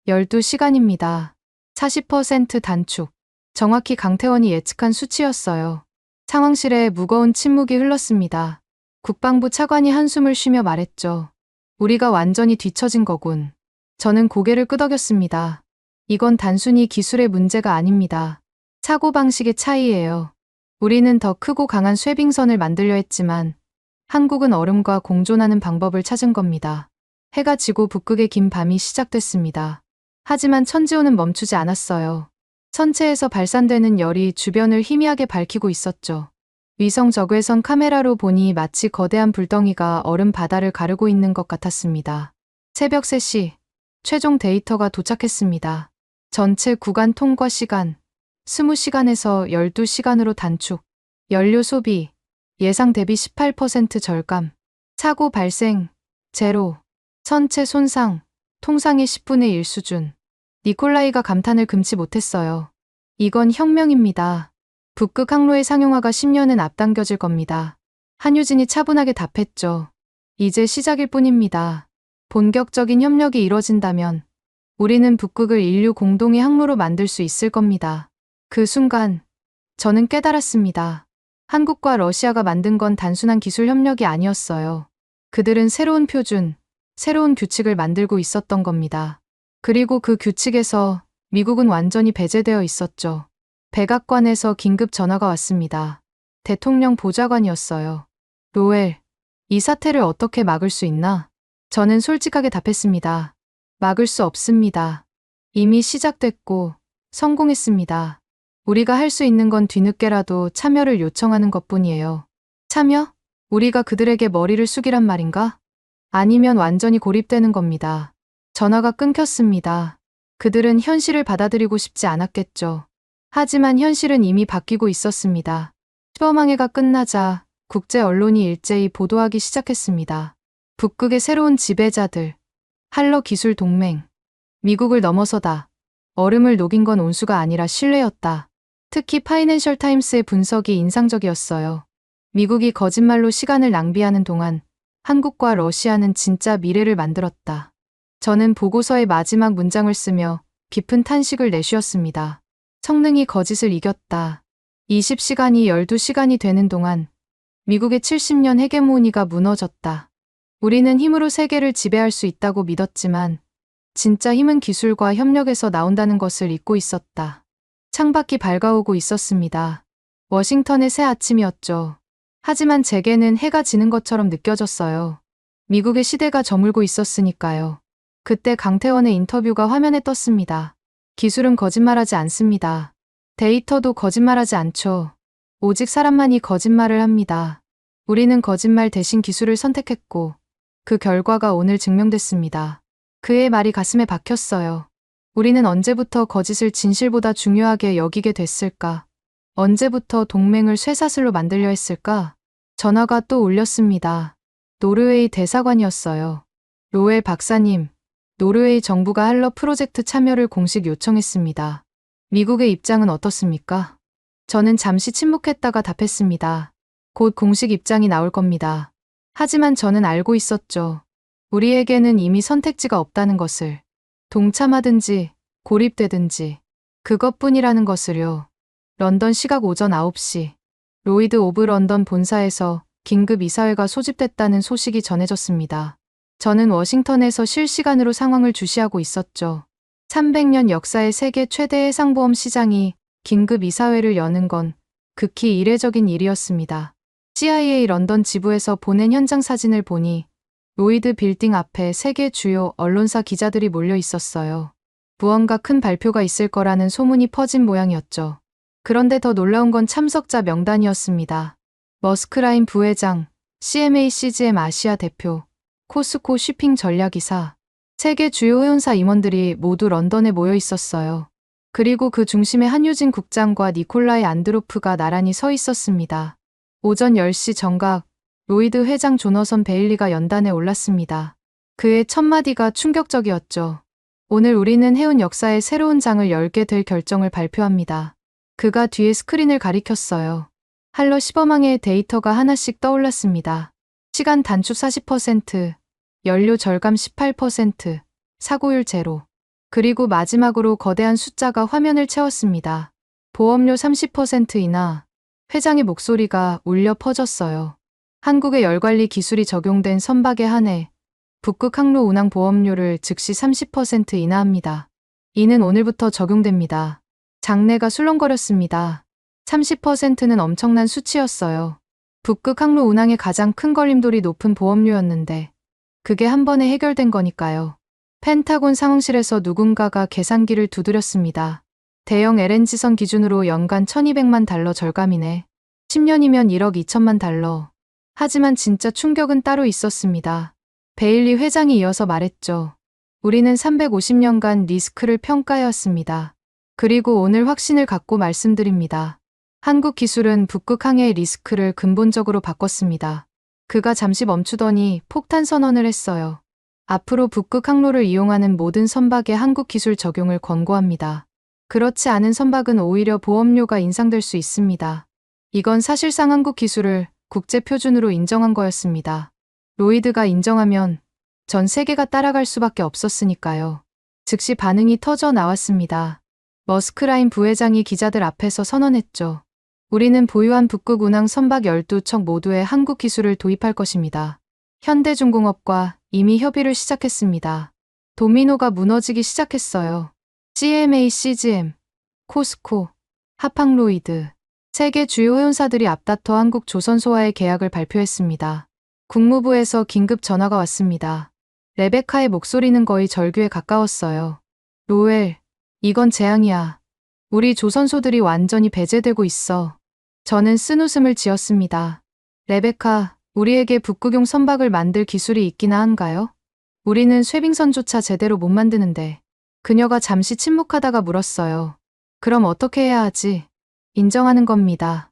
12시간입니다. 40% 단축. 정확히 강태원이 예측한 수치였어요. 상황실에 무거운 침묵이 흘렀습니다. 국방부 차관이 한숨을 쉬며 말했죠. 우리가 완전히 뒤처진 거군. 저는 고개를 끄덕였습니다. 이건 단순히 기술의 문제가 아닙니다. 사고방식의 차이예요. 우리는 더 크고 강한 쇠빙선을 만들려 했지만 한국은 얼음과 공존하는 방법을 찾은 겁니다. 해가 지고 북극의 긴 밤이 시작됐습니다. 하지만 천지호는 멈추지 않았어요. 선체에서 발산되는 열이 주변을 희미하게 밝히고 있었죠. 위성 적외선 카메라로 보니 마치 거대한 불덩이가 얼음 바다를 가르고 있는 것 같았습니다. 새벽 3시, 최종 데이터가 도착했습니다. 전체 구간 통과 시간, 20시간에서 12시간으로 단축, 연료 소비, 예상 대비 18% 절감, 사고 발생, 제로, 선체 손상, 통상의 10분의 1 수준. 니콜라이가 감탄을 금치 못했어요. 이건 혁명입니다. 북극 항로의 상용화가 10년은 앞당겨질 겁니다. 한유진이 차분하게 답했죠. 이제 시작일 뿐입니다. 본격적인 협력이 이뤄진다면 우리는 북극을 인류 공동의 항로로 만들 수 있을 겁니다. 그 순간 저는 깨달았습니다. 한국과 러시아가 만든 건 단순한 기술 협력이 아니었어요. 그들은 새로운 표준, 새로운 규칙을 만들고 있었던 겁니다. 그리고 그 규칙에서 미국은 완전히 배제되어 있었죠. 백악관에서 긴급 전화가 왔습니다. 대통령 보좌관이었어요. 로엘, 이 사태를 어떻게 막을 수 있나? 저는 솔직하게 답했습니다. 막을 수 없습니다. 이미 시작됐고 성공했습니다. 우리가 할 수 있는 건 뒤늦게라도 참여를 요청하는 것뿐이에요. 참여? 우리가 그들에게 머리를 숙이란 말인가? 아니면 완전히 고립되는 겁니다. 전화가 끊겼습니다. 그들은 현실을 받아들이고 싶지 않았겠죠. 하지만 현실은 이미 바뀌고 있었습니다. 시범항해가 끝나자 국제 언론이 일제히 보도하기 시작했습니다. 북극의 새로운 지배자들, 한러 기술 동맹, 미국을 넘어서다. 얼음을 녹인 건 온수가 아니라 신뢰였다. 특히 파이낸셜 타임스의 분석이 인상적이었어요. 미국이 거짓말로 시간을 낭비하는 동안 한국과 러시아는 진짜 미래를 만들었다. 저는 보고서의 마지막 문장을 쓰며 깊은 탄식을 내쉬었습니다. 성능이 거짓을 이겼다. 20시간이 12시간이 되는 동안 미국의 70년 헤게모니가 무너졌다. 우리는 힘으로 세계를 지배할 수 있다고 믿었지만 진짜 힘은 기술과 협력에서 나온다는 것을 잊고 있었다. 창밖이 밝아오고 있었습니다. 워싱턴의 새 아침이었죠. 하지만 제게는 해가 지는 것처럼 느껴졌어요. 미국의 시대가 저물고 있었으니까요. 그때 강태원의 인터뷰가 화면에 떴습니다. 기술은 거짓말하지 않습니다. 데이터도 거짓말하지 않죠. 오직 사람만이 거짓말을 합니다. 우리는 거짓말 대신 기술을 선택했고 그 결과가 오늘 증명됐습니다. 그의 말이 가슴에 박혔어요. 우리는 언제부터 거짓을 진실보다 중요하게 여기게 됐을까? 언제부터 동맹을 쇠사슬로 만들려 했을까? 전화가 또 울렸습니다. 노르웨이 대사관이었어요. 로엘 박사님, 노르웨이 정부가 할러 프로젝트 참여를 공식 요청했습니다. 미국의 입장은 어떻습니까? 저는 잠시 침묵했다가 답했습니다. 곧 공식 입장이 나올 겁니다. 하지만 저는 알고 있었죠. 우리에게는 이미 선택지가 없다는 것을. 동참하든지 고립되든지 그것뿐이라는 것을요. 런던 시각 오전 9시 로이드 오브 런던 본사에서 긴급 이사회가 소집됐다는 소식이 전해졌습니다. 저는 워싱턴에서 실시간으로 상황을 주시하고 있었죠. 300년 역사의 세계 최대 해상보험 시장이 긴급 이사회를 여는 건 극히 이례적인 일이었습니다. CIA 런던 지부에서 보낸 현장 사진을 보니 로이드 빌딩 앞에 세계 주요 언론사 기자들이 몰려 있었어요. 무언가 큰 발표가 있을 거라는 소문이 퍼진 모양이었죠. 그런데 더 놀라운 건 참석자 명단이었습니다. 머스크라인 부회장, CMA CGM 아시아 대표, 코스코 쇼핑 전략이사, 세계 주요 회원사 임원들이 모두 런던에 모여 있었어요. 그리고 그 중심에 한유진 국장과 니콜라이 안드로프가 나란히 서 있었습니다. 오전 10시 정각, 로이드 회장 조너선 베일리가 연단에 올랐습니다. 그의 첫 마디가 충격적이었죠. 오늘 우리는 해운 역사의 새로운 장을 열게 될 결정을 발표합니다. 그가 뒤에 스크린을 가리켰어요. 할러 시범항의 데이터가 하나씩 떠올랐습니다. 시간 단축 40%, 연료 절감 18%, 사고율 제로. 그리고 마지막으로 거대한 숫자가 화면을 채웠습니다. 보험료 30% 인하. 회장의 목소리가 울려 퍼졌어요. 한국의 열관리 기술이 적용된 선박에 한해 북극 항로 운항 보험료를 즉시 30% 인하합니다. 이는 오늘부터 적용됩니다. 장내가 술렁거렸습니다. 30%는 엄청난 수치였어요. 북극 항로 운항의 가장 큰 걸림돌이 높은 보험료였는데 그게 한 번에 해결된 거니까요. 펜타곤 상황실에서 누군가가 계산기를 두드렸습니다. 대형 LNG선 기준으로 연간 1200만 달러 절감이네. 10년이면 1억 2천만 달러. 하지만 진짜 충격은 따로 있었습니다. 베일리 회장이 이어서 말했죠. 우리는 350년간 리스크를 평가해왔습니다. 그리고 오늘 확신을 갖고 말씀드립니다. 한국 기술은 북극 항해의 리스크를 근본적으로 바꿨습니다. 그가 잠시 멈추더니 폭탄 선언을 했어요. 앞으로 북극 항로를 이용하는 모든 선박에 한국 기술 적용을 권고합니다. 그렇지 않은 선박은 오히려 보험료가 인상될 수 있습니다. 이건 사실상 한국 기술을 국제 표준으로 인정한 거였습니다. 로이드가 인정하면 전 세계가 따라갈 수밖에 없었으니까요. 즉시 반응이 터져 나왔습니다. 머스크라인 부회장이 기자들 앞에서 선언했죠. 우리는 보유한 북극 운항 선박 12척 모두에 한국 기술을 도입할 것입니다. 현대중공업과 이미 협의를 시작했습니다. 도미노가 무너지기 시작했어요. CMA CGM, 코스코, 하팡로이드, 세계 주요 회원사들이 앞다퉈 한국 조선소와의 계약을 발표했습니다. 국무부에서 긴급 전화가 왔습니다. 레베카의 목소리는 거의 절규에 가까웠어요. 로엘, 이건 재앙이야. 우리 조선소들이 완전히 배제되고 있어. 저는 쓴웃음을 지었습니다. 레베카, 우리에게 북극용 선박을 만들 기술이 있기나 한가요? 우리는 쇠빙선조차 제대로 못 만드는데. 그녀가 잠시 침묵하다가 물었어요. 그럼 어떻게 해야 하지? 인정하는 겁니다.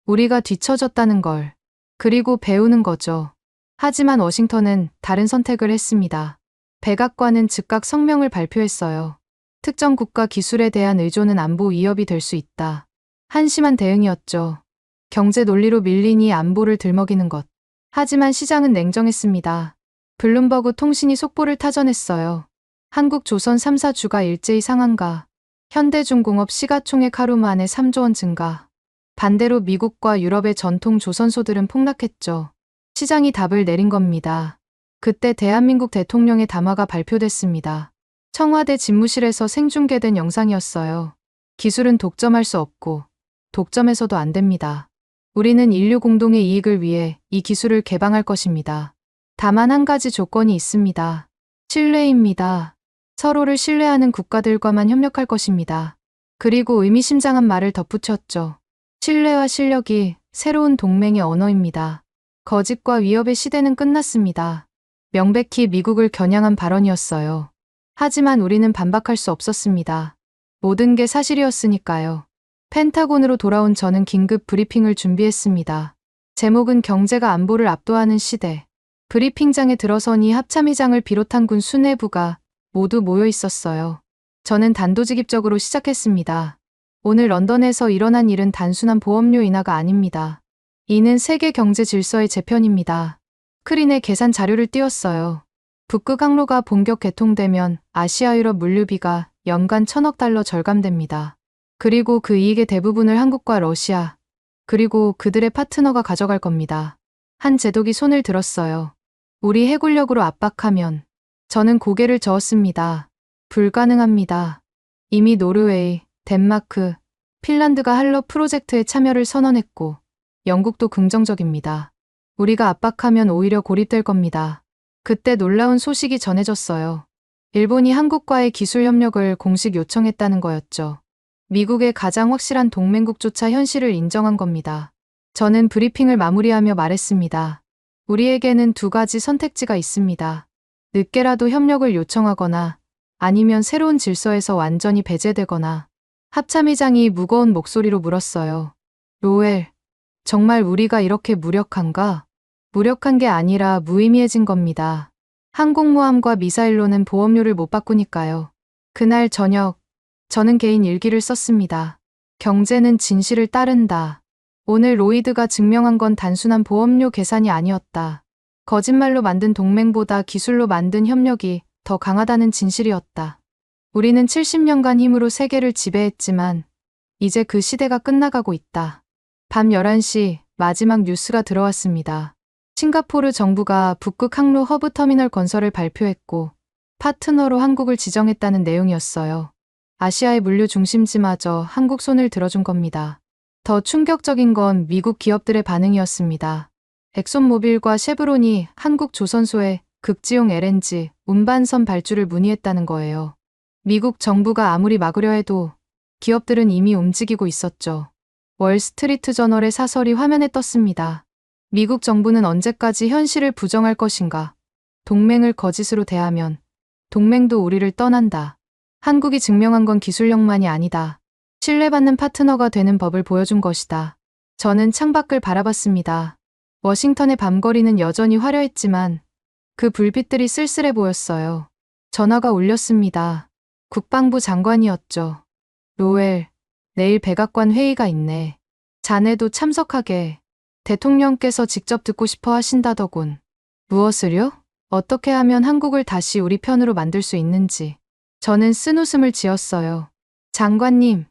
우리가 뒤처졌다는 걸. 그리고 배우는 거죠. 하지만 워싱턴은 다른 선택을 했습니다. 백악관은 즉각 성명을 발표했어요. 특정 국가 기술에 대한 의존은 안보 위협이 될 수 있다. 한심한 대응이었죠. 경제 논리로 밀리니 안보를 들먹이는 것. 하지만 시장은 냉정했습니다. 블룸버그 통신이 속보를 타전했어요. 한국 조선 3사 주가 일제히 상한가. 현대중공업 시가총액 하루 만에 3조 원 증가. 반대로 미국과 유럽의 전통 조선소들은 폭락했죠. 시장이 답을 내린 겁니다. 그때 대한민국 대통령의 담화가 발표됐습니다. 청와대 집무실에서 생중계된 영상이었어요. 기술은 독점할 수 없고 독점해서도 안 됩니다. 우리는 인류 공동의 이익을 위해 이 기술을 개방할 것입니다. 다만 한 가지 조건이 있습니다. 신뢰입니다. 서로를 신뢰하는 국가들과만 협력할 것입니다. 그리고 의미심장한 말을 덧붙였죠. 신뢰와 실력이 새로운 동맹의 언어입니다. 거짓과 위협의 시대는 끝났습니다. 명백히 미국을 겨냥한 발언이었어요. 하지만 우리는 반박할 수 없었습니다. 모든 게 사실이었으니까요. 펜타곤으로 돌아온 저는 긴급 브리핑을 준비했습니다. 제목은 경제가 안보를 압도하는 시대. 브리핑장에 들어서니 합참의장을 비롯한 군 수뇌부가 모두 모여 있었어요. 저는 단도직입적으로 시작했습니다. 오늘 런던에서 일어난 일은 단순한 보험료 인하가 아닙니다. 이는 세계 경제 질서의 재편입니다. 스크린에 계산 자료를 띄웠어요. 북극 항로가 본격 개통되면 아시아 유럽 물류비가 연간 1000억 달러 절감됩니다. 그리고 그 이익의 대부분을 한국과 러시아, 그리고 그들의 파트너가 가져갈 겁니다. 한 제독이 손을 들었어요. 우리 해군력으로 압박하면. 저는 고개를 저었습니다. 불가능합니다. 이미 노르웨이, 덴마크, 핀란드가 할러 프로젝트에 참여를 선언했고 영국도 긍정적입니다. 우리가 압박하면 오히려 고립될 겁니다. 그때 놀라운 소식이 전해졌어요. 일본이 한국과의 기술 협력을 공식 요청했다는 거였죠. 미국의 가장 확실한 동맹국조차 현실을 인정한 겁니다. 저는 브리핑을 마무리하며 말했습니다. 우리에게는 두 가지 선택지가 있습니다. 늦게라도 협력을 요청하거나 아니면 새로운 질서에서 완전히 배제되거나. 합참의장이 무거운 목소리로 물었어요. 로엘, 정말 우리가 이렇게 무력한가? 무력한 게 아니라 무의미해진 겁니다. 항공모함과 미사일로는 보험료를 못 바꾸니까요. 그날 저녁, 저는 개인 일기를 썼습니다. 경제는 진실을 따른다. 오늘 로이드가 증명한 건 단순한 보험료 계산이 아니었다. 거짓말로 만든 동맹보다 기술로 만든 협력이 더 강하다는 진실이었다. 우리는 70년간 힘으로 세계를 지배했지만 이제 그 시대가 끝나가고 있다. 밤 11시 마지막 뉴스가 들어왔습니다. 싱가포르 정부가 북극 항로 허브 터미널 건설을 발표했고 파트너로 한국을 지정했다는 내용이었어요. 아시아의 물류 중심지마저 한국 손을 들어준 겁니다. 더 충격적인 건 미국 기업들의 반응이었습니다. 엑손모빌과 쉐브론이 한국 조선소에 극지용 LNG 운반선 발주를 문의했다는 거예요. 미국 정부가 아무리 막으려 해도 기업들은 이미 움직이고 있었죠. 월스트리트 저널의 사설이 화면에 떴습니다. 미국 정부는 언제까지 현실을 부정할 것인가? 동맹을 거짓으로 대하면 동맹도 우리를 떠난다. 한국이 증명한 건 기술력만이 아니다. 신뢰받는 파트너가 되는 법을 보여준 것이다. 저는 창밖을 바라봤습니다. 워싱턴의 밤거리는 여전히 화려했지만 그 불빛들이 쓸쓸해 보였어요. 전화가 울렸습니다. 국방부 장관이었죠. 로엘, 내일 백악관 회의가 있네. 자네도 참석하게. 대통령께서 직접 듣고 싶어 하신다더군. 무엇을요? 어떻게 하면 한국을 다시 우리 편으로 만들 수 있는지. 저는 쓴웃음을 지었어요. 장관님,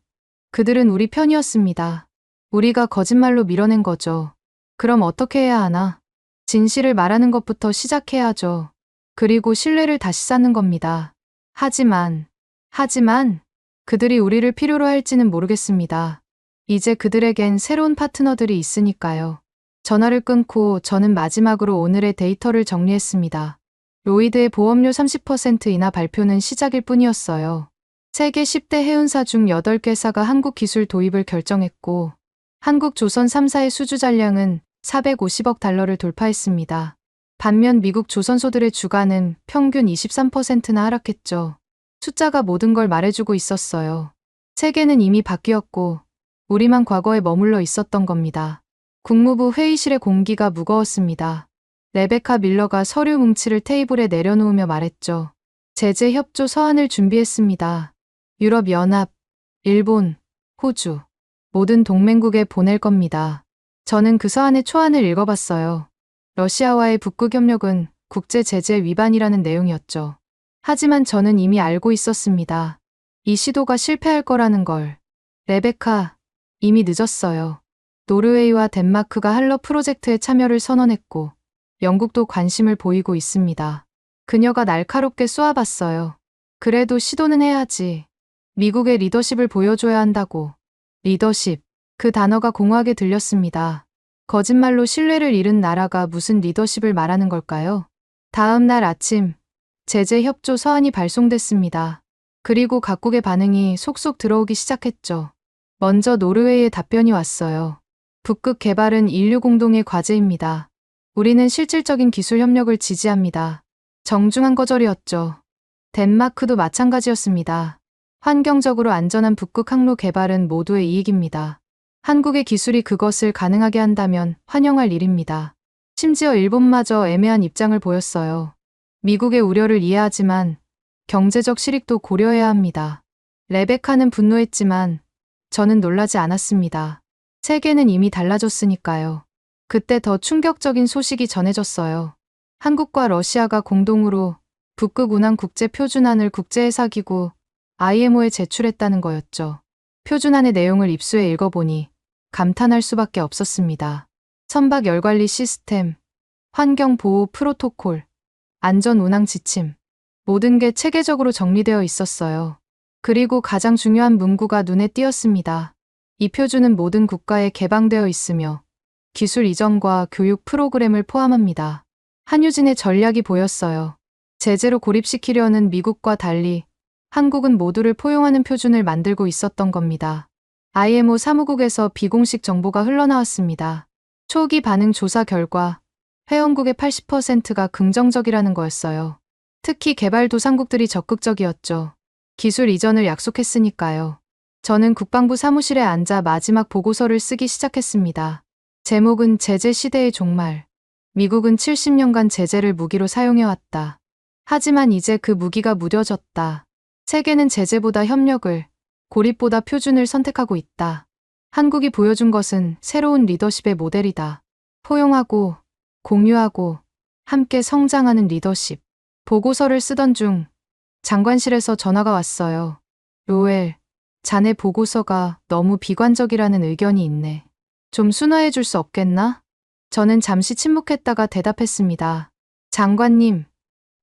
그들은 우리 편이었습니다. 우리가 거짓말로 밀어낸 거죠. 그럼 어떻게 해야 하나? 진실을 말하는 것부터 시작해야죠. 그리고 신뢰를 다시 쌓는 겁니다. 하지만 그들이 우리를 필요로 할지는 모르겠습니다. 이제 그들에겐 새로운 파트너들이 있으니까요. 전화를 끊고 저는 마지막으로 오늘의 데이터를 정리했습니다. 로이드의 보험료 30% 인하 발표는 시작일 뿐이었어요. 세계 10대 해운사 중 8개사가 한국 기술 도입을 결정했고 한국 조선 3사의 수주 잔량은 450억 달러를 돌파했습니다. 반면 미국 조선소들의 주가는 평균 23%나 하락했죠. 숫자가 모든 걸 말해주고 있었어요. 세계는 이미 바뀌었고 우리만 과거에 머물러 있었던 겁니다. 국무부 회의실의 공기가 무거웠습니다. 레베카 밀러가 서류 뭉치를 테이블에 내려놓으며 말했죠. 제재 협조 서한을 준비했습니다. 유럽연합, 일본, 호주, 모든 동맹국에 보낼 겁니다. 저는 그 서한의 초안을 읽어봤어요. 러시아와의 북극 협력은 국제 제재 위반이라는 내용이었죠. 하지만 저는 이미 알고 있었습니다. 이 시도가 실패할 거라는 걸. 레베카, 이미 늦었어요. 노르웨이와 덴마크가 할러 프로젝트에 참여를 선언했고 영국도 관심을 보이고 있습니다. 그녀가 날카롭게 쏘아봤어요. 그래도 시도는 해야지. 미국의 리더십을 보여줘야 한다고. 리더십. 그 단어가 공허하게 들렸습니다. 거짓말로 신뢰를 잃은 나라가 무슨 리더십을 말하는 걸까요? 다음 날 아침, 제재 협조 서한이 발송됐습니다. 그리고 각국의 반응이 속속 들어오기 시작했죠. 먼저 노르웨이의 답변이 왔어요. 북극 개발은 인류 공동의 과제입니다. 우리는 실질적인 기술 협력을 지지합니다. 정중한 거절이었죠. 덴마크도 마찬가지였습니다. 환경적으로 안전한 북극 항로 개발은 모두의 이익입니다. 한국의 기술이 그것을 가능하게 한다면 환영할 일입니다. 심지어 일본마저 애매한 입장을 보였어요. 미국의 우려를 이해하지만 경제적 실익도 고려해야 합니다. 레베카는 분노했지만 저는 놀라지 않았습니다. 세계는 이미 달라졌으니까요. 그때 더 충격적인 소식이 전해졌어요. 한국과 러시아가 공동으로 북극 운항 국제 표준안을 국제해사기구 IMO에 제출했다는 거였죠. 표준안의 내용을 입수해 읽어보니 감탄할 수밖에 없었습니다. 선박 열관리 시스템, 환경 보호 프로토콜, 안전 운항 지침, 모든 게 체계적으로 정리되어 있었어요. 그리고 가장 중요한 문구가 눈에 띄었습니다. 이 표준은 모든 국가에 개방되어 있으며 기술 이전과 교육 프로그램을 포함합니다. 한유진의 전략이 보였어요. 제재로 고립시키려는 미국과 달리 한국은 모두를 포용하는 표준을 만들고 있었던 겁니다. IMO 사무국에서 비공식 정보가 흘러나왔습니다. 초기 반응 조사 결과 회원국의 80%가 긍정적이라는 거였어요. 특히 개발도상국들이 적극적이었죠. 기술 이전을 약속했으니까요. 저는 국방부 사무실에 앉아 마지막 보고서를 쓰기 시작했습니다. 제목은 제재 시대의 종말. 미국은 70년간 제재를 무기로 사용해왔다. 하지만 이제 그 무기가 무뎌졌다. 세계는 제재보다 협력을, 고립보다 표준을 선택하고 있다. 한국이 보여준 것은 새로운 리더십의 모델이다. 포용하고, 공유하고, 함께 성장하는 리더십. 보고서를 쓰던 중 장관실에서 전화가 왔어요. 로엘, 자네 보고서가 너무 비관적이라는 의견이 있네. 좀 순화해 줄 수 없겠나? 저는 잠시 침묵했다가 대답했습니다. 장관님,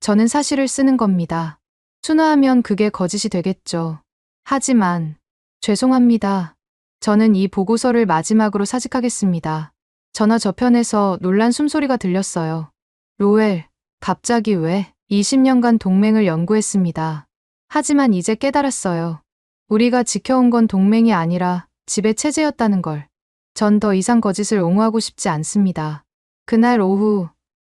저는 사실을 쓰는 겁니다. 순화하면 그게 거짓이 되겠죠. 하지만, 죄송합니다. 저는 이 보고서를 마지막으로 사직하겠습니다. 전화 저편에서 놀란 숨소리가 들렸어요. 로엘, 갑자기 왜? 20년간 동맹을 연구했습니다. 하지만 이제 깨달았어요. 우리가 지켜온 건 동맹이 아니라 지배 체제였다는 걸. 전 더 이상 거짓을 옹호하고 싶지 않습니다. 그날 오후,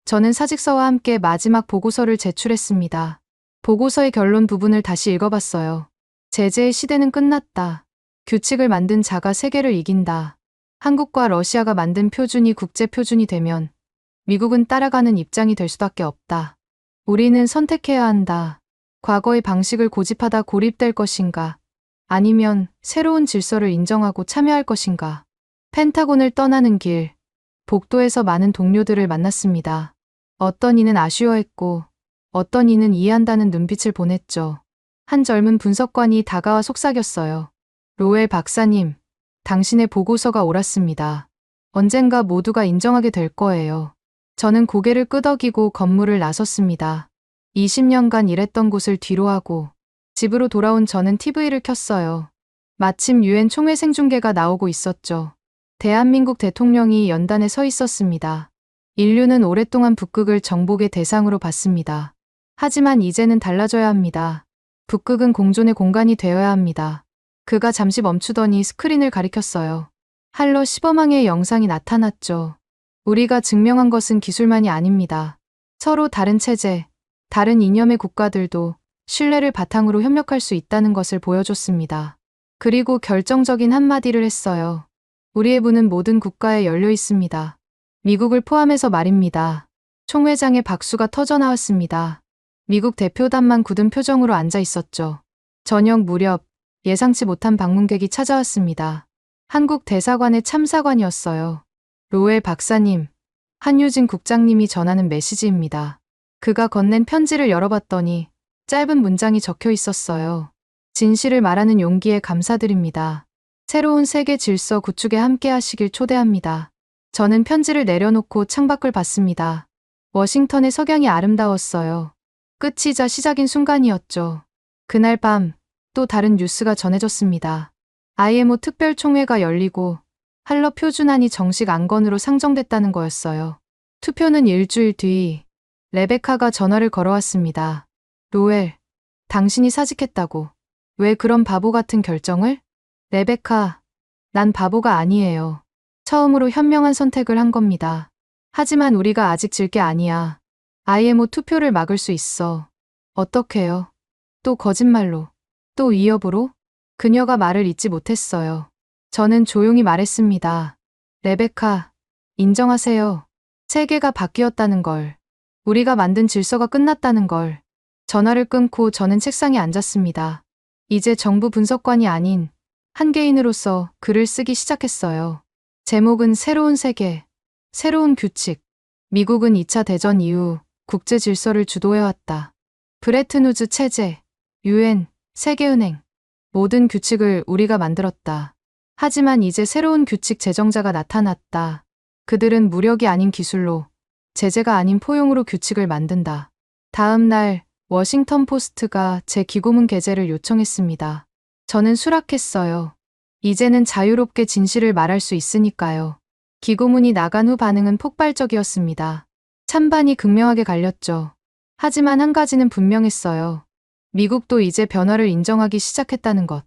저는 사직서와 함께 마지막 보고서를 제출했습니다. 보고서의 결론 부분을 다시 읽어봤어요. 제재의 시대는 끝났다. 규칙을 만든 자가 세계를 이긴다. 한국과 러시아가 만든 표준이 국제 표준이 되면 미국은 따라가는 입장이 될 수밖에 없다. 우리는 선택해야 한다. 과거의 방식을 고집하다 고립될 것인가? 아니면 새로운 질서를 인정하고 참여할 것인가? 펜타곤을 떠나는 길, 복도에서 많은 동료들을 만났습니다. 어떤 이는 아쉬워했고, 어떤 이는 이해한다는 눈빛을 보냈죠. 한 젊은 분석관이 다가와 속삭였어요. 로엘 박사님, 당신의 보고서가 옳았습니다. 언젠가 모두가 인정하게 될 거예요. 저는 고개를 끄덕이고 건물을 나섰습니다. 20년간 일했던 곳을 뒤로하고 집으로 돌아온 저는 TV를 켰어요. 마침 유엔 총회 생중계가 나오고 있었죠. 대한민국 대통령이 연단에 서 있었습니다. 인류는 오랫동안 북극을 정복의 대상으로 봤습니다. 하지만 이제는 달라져야 합니다. 북극은 공존의 공간이 되어야 합니다. 그가 잠시 멈추더니 스크린을 가리켰어요. 할러 시범항의 영상이 나타났죠. 우리가 증명한 것은 기술만이 아닙니다. 서로 다른 체제, 다른 이념의 국가들도 신뢰를 바탕으로 협력할 수 있다는 것을 보여줬습니다. 그리고 결정적인 한마디를 했어요. 우리의 문은 모든 국가에 열려 있습니다. 미국을 포함해서 말입니다. 총회장의 박수가 터져나왔습니다. 미국 대표단만 굳은 표정으로 앉아 있었죠. 저녁 무렵 예상치 못한 방문객이 찾아왔습니다. 한국 대사관의 참사관이었어요. 로엘 박사님, 한유진 국장님이 전하는 메시지입니다. 그가 건넨 편지를 열어봤더니 짧은 문장이 적혀 있었어요. 진실을 말하는 용기에 감사드립니다. 새로운 세계 질서 구축에 함께 하시길 초대합니다. 저는 편지를 내려놓고 창밖을 봤습니다. 워싱턴의 석양이 아름다웠어요. 끝이자 시작인 순간이었죠. 그날 밤 또 다른 뉴스가 전해졌습니다. IMO 특별총회가 열리고 할러 표준안이 정식 안건으로 상정됐다는 거였어요. 투표는 일주일 뒤 레베카가 전화를 걸어왔습니다. 로엘, 당신이 사직했다고. 왜 그런 바보 같은 결정을? 레베카, 난 바보가 아니에요. 처음으로 현명한 선택을 한 겁니다. 하지만 우리가 아직 질 게 아니야. IMO 투표를 막을 수 있어. 어떻게요? 또 거짓말로, 또 위협으로? 그녀가 말을 잇지 못했어요. 저는 조용히 말했습니다. 레베카, 인정하세요. 세계가 바뀌었다는 걸. 우리가 만든 질서가 끝났다는 걸. 전화를 끊고 저는 책상에 앉았습니다. 이제 정부 분석관이 아닌 한 개인으로서 글을 쓰기 시작했어요. 제목은 새로운 세계, 새로운 규칙. 미국은 2차 대전 이후 국제 질서를 주도해왔다. 브레튼우즈 체제, 유엔, 세계은행. 모든 규칙을 우리가 만들었다. 하지만 이제 새로운 규칙 제정자가 나타났다. 그들은 무력이 아닌 기술로, 제재가 아닌 포용으로 규칙을 만든다. 다음 날 워싱턴 포스트가 제 기고문 게재를 요청했습니다. 저는 수락했어요. 이제는 자유롭게 진실을 말할 수 있으니까요. 기고문이 나간 후 반응은 폭발적이었습니다. 찬반이 극명하게 갈렸죠. 하지만 한 가지는 분명했어요. 미국도 이제 변화를 인정하기 시작했다는 것.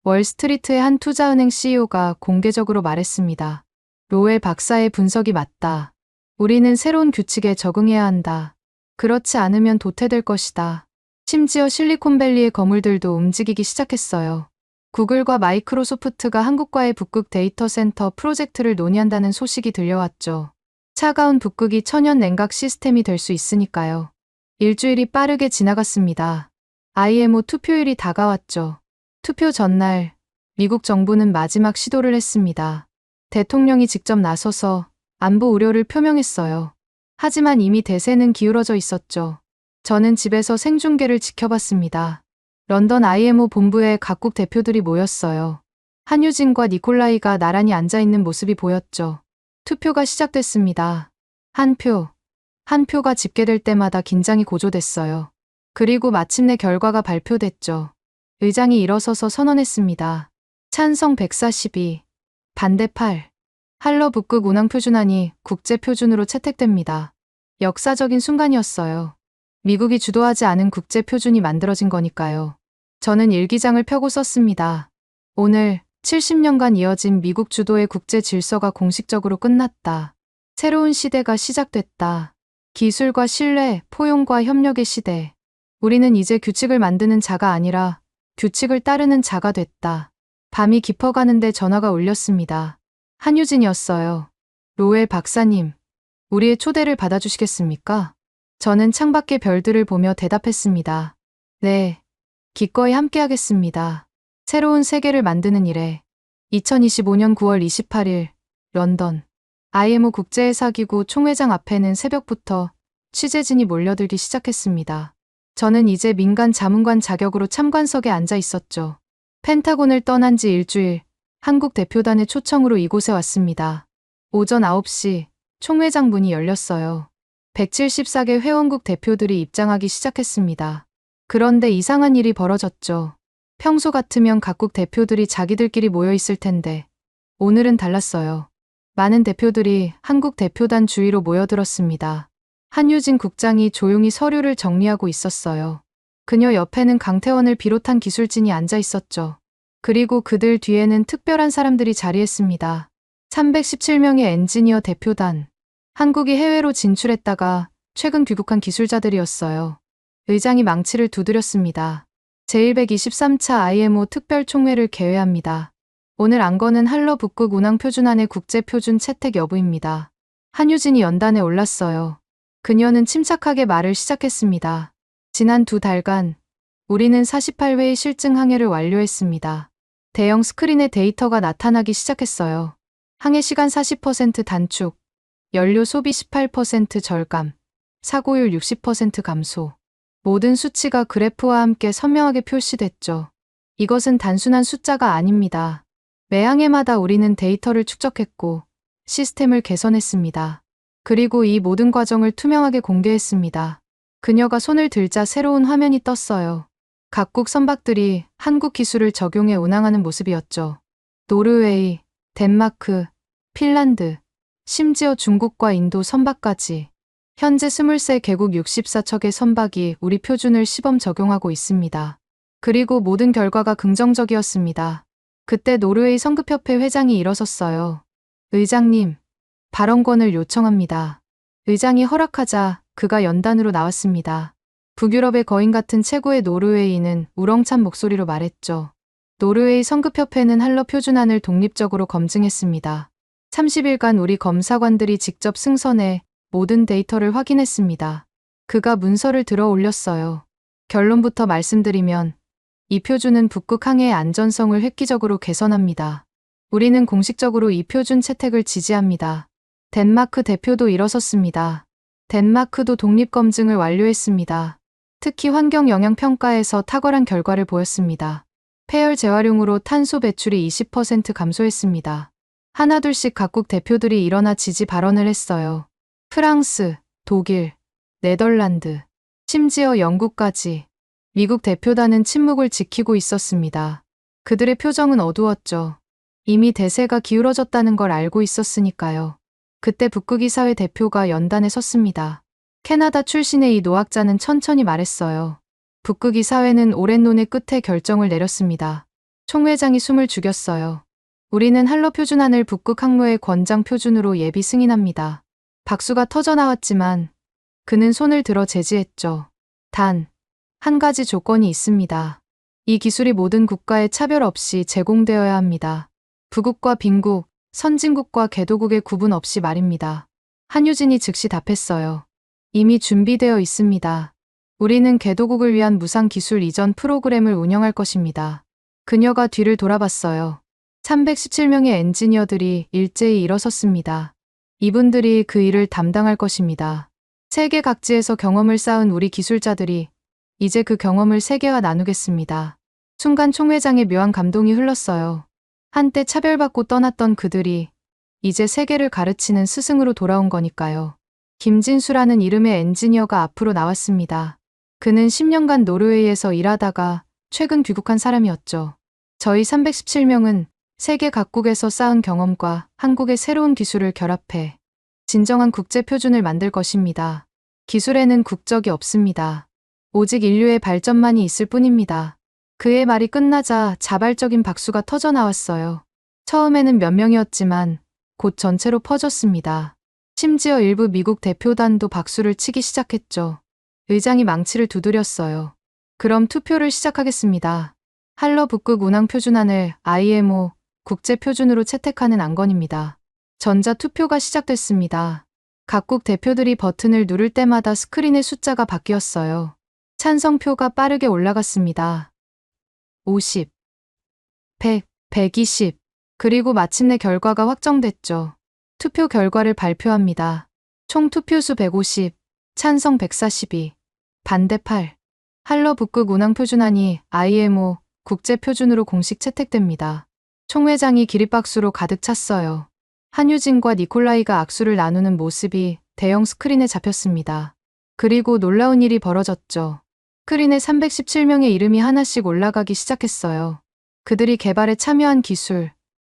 월스트리트의 한 투자은행 CEO가 공개적으로 말했습니다. 로엘 박사의 분석이 맞다. 우리는 새로운 규칙에 적응해야 한다. 그렇지 않으면 도태될 것이다. 심지어 실리콘밸리의 거물들도 움직이기 시작했어요. 구글과 마이크로소프트가 한국과의 북극 데이터 센터 프로젝트를 논의한다는 소식이 들려왔죠. 차가운 북극이 천연 냉각 시스템이 될 수 있으니까요. 일주일이 빠르게 지나갔습니다. IMO 투표일이 다가왔죠. 투표 전날 미국 정부는 마지막 시도를 했습니다. 대통령이 직접 나서서 안보 우려를 표명했어요. 하지만 이미 대세는 기울어져 있었죠. 저는 집에서 생중계를 지켜봤습니다. 런던 IMO 본부에 각국 대표들이 모였어요. 한유진과 니콜라이가 나란히 앉아있는 모습이 보였죠. 투표가 시작됐습니다. 한 표가 집계될 때마다 긴장이 고조됐어요. 그리고 마침내 결과가 발표됐죠. 의장이 일어서서 선언했습니다. 찬성 142, 반대 8. 한러 북극 운항 표준안이 국제 표준으로 채택됩니다. 역사적인 순간이었어요. 미국이 주도하지 않은 국제 표준이 만들어진 거니까요. 저는 일기장을 펴고 썼습니다. 오늘 70년간 이어진 미국 주도의 국제 질서가 공식적으로 끝났다. 새로운 시대가 시작됐다. 기술과 신뢰, 포용과 협력의 시대. 우리는 이제 규칙을 만드는 자가 아니라 규칙을 따르는 자가 됐다. 밤이 깊어가는데 전화가 울렸습니다. 한유진이었어요. 로엘 박사님, 우리의 초대를 받아주시겠습니까? 저는 창밖의 별들을 보며 대답했습니다. 네, 기꺼이 함께하겠습니다. 새로운 세계를 만드는 일에 2025년 9월 28일 런던 IMO 국제회사기구 총회장 앞에는 새벽부터 취재진이 몰려들기 시작했습니다. 저는 이제 민간 자문관 자격으로 참관석에 앉아 있었죠. 펜타곤을 떠난 지 일주일, 한국 대표단의 초청으로 이곳에 왔습니다. 오전 9시 총회장 문이 열렸어요. 174개 회원국 대표들이 입장하기 시작했습니다. 그런데 이상한 일이 벌어졌죠. 평소 같으면 각국 대표들이 자기들끼리 모여 있을 텐데 오늘은 달랐어요. 많은 대표들이 한국 대표단 주위로 모여들었습니다. 한유진 국장이 조용히 서류를 정리하고 있었어요. 그녀 옆에는 강태원을 비롯한 기술진이 앉아 있었죠. 그리고 그들 뒤에는 특별한 사람들이 자리했습니다. 317명의 엔지니어 대표단. 한국이 해외로 진출했다가 최근 귀국한 기술자들이었어요. 의장이 망치를 두드렸습니다. 제123차 IMO 특별총회를 개회합니다. 오늘 안건은 한러 북극 운항 표준안의 국제표준 채택 여부입니다. 한유진이 연단에 올랐어요. 그녀는 침착하게 말을 시작했습니다. 지난 2달간 우리는 48회의 실증 항해를 완료했습니다. 대형 스크린에 데이터가 나타나기 시작했어요. 항해 시간 40% 단축, 연료 소비 18% 절감, 사고율 60% 감소. 모든 수치가 그래프와 함께 선명하게 표시됐죠. 이것은 단순한 숫자가 아닙니다. 매 항해마다 우리는 데이터를 축적했고 시스템을 개선했습니다. 그리고 이 모든 과정을 투명하게 공개했습니다. 그녀가 손을 들자 새로운 화면이 떴어요. 각국 선박들이 한국 기술을 적용해 운항하는 모습이었죠. 노르웨이, 덴마크, 핀란드, 심지어 중국과 인도 선박까지. 현재 23개국 64척의 선박이 우리 표준을 시범 적용하고 있습니다. 그리고 모든 결과가 긍정적이었습니다. 그때 노르웨이 성급협회 회장이 일어섰어요. 의장님, 발언권을 요청합니다. 의장이 허락하자 그가 연단으로 나왔습니다. 북유럽의 거인 같은 최고의 노르웨이는 우렁찬 목소리로 말했죠. 노르웨이 성급협회는 한러 표준안을 독립적으로 검증했습니다. 30일간 우리 검사관들이 직접 승선해 모든 데이터를 확인했습니다. 그가 문서를 들어 올렸어요. 결론부터 말씀드리면 이 표준은 북극 항해의 안전성을 획기적으로 개선합니다. 우리는 공식적으로 이 표준 채택을 지지합니다. 덴마크 대표도 일어섰습니다. 덴마크도 독립검증을 완료했습니다. 특히 환경영향평가에서 탁월한 결과를 보였습니다. 폐열 재활용으로 탄소 배출이 20% 감소했습니다. 하나둘씩 각국 대표들이 일어나 지지 발언을 했어요. 프랑스, 독일, 네덜란드, 심지어 영국까지. 미국 대표단은 침묵을 지키고 있었습니다. 그들의 표정은 어두웠죠. 이미 대세가 기울어졌다는 걸 알고 있었으니까요. 그때 북극이사회 대표가 연단에 섰습니다. 캐나다 출신의 이 노학자는 천천히 말했어요. 북극이사회는 오랜 논의 끝에 결정을 내렸습니다. 총회장이 숨을 죽였어요. 우리는 한러 표준안을 북극 항로의 권장 표준으로 예비 승인합니다. 박수가 터져나왔지만 그는 손을 들어 제지했죠. 단, 한 가지 조건이 있습니다. 이 기술이 모든 국가에 차별 없이 제공되어야 합니다. 부국과 빈국, 선진국과 개도국의 구분 없이 말입니다. 한유진이 즉시 답했어요. 이미 준비되어 있습니다. 우리는 개도국을 위한 무상 기술 이전 프로그램을 운영할 것입니다. 그녀가 뒤를 돌아봤어요. 317명의 엔지니어들이 일제히 일어섰습니다. 이분들이 그 일을 담당할 것입니다. 세계 각지에서 경험을 쌓은 우리 기술자들이 이제 그 경험을 세계와 나누겠습니다. 순간 총회장의 묘한 감동이 흘렀어요. 한때 차별받고 떠났던 그들이 이제 세계를 가르치는 스승으로 돌아온 거니까요. 김진수라는 이름의 엔지니어가 앞으로 나왔습니다. 그는 10년간 노르웨이에서 일하다가 최근 귀국한 사람이었죠. 저희 317명은 세계 각국에서 쌓은 경험과 한국의 새로운 기술을 결합해 진정한 국제 표준을 만들 것입니다. 기술에는 국적이 없습니다. 오직 인류의 발전만이 있을 뿐입니다. 그의 말이 끝나자 자발적인 박수가 터져 나왔어요. 처음에는 몇 명이었지만 곧 전체로 퍼졌습니다. 심지어 일부 미국 대표단도 박수를 치기 시작했죠. 의장이 망치를 두드렸어요. 그럼 투표를 시작하겠습니다. 할러 북극 운항 표준안을 IMO 국제 표준으로 채택하는 안건입니다. 전자 투표가 시작됐습니다. 각국 대표들이 버튼을 누를 때마다 스크린의 숫자가 바뀌었어요. 찬성표가 빠르게 올라갔습니다. 50, 100, 120. 그리고 마침내 결과가 확정됐죠. 투표 결과를 발표합니다. 총 투표수 150, 찬성 142, 반대 8. 할러 북극 운항 표준안이 IMO 국제 표준으로 공식 채택됩니다. 총회장이 기립박수로 가득 찼어요. 한유진과 니콜라이가 악수를 나누는 모습이 대형 스크린에 잡혔습니다. 그리고 놀라운 일이 벌어졌죠. 스크린에 317명의 이름이 하나씩 올라가기 시작했어요. 그들이 개발에 참여한 기술,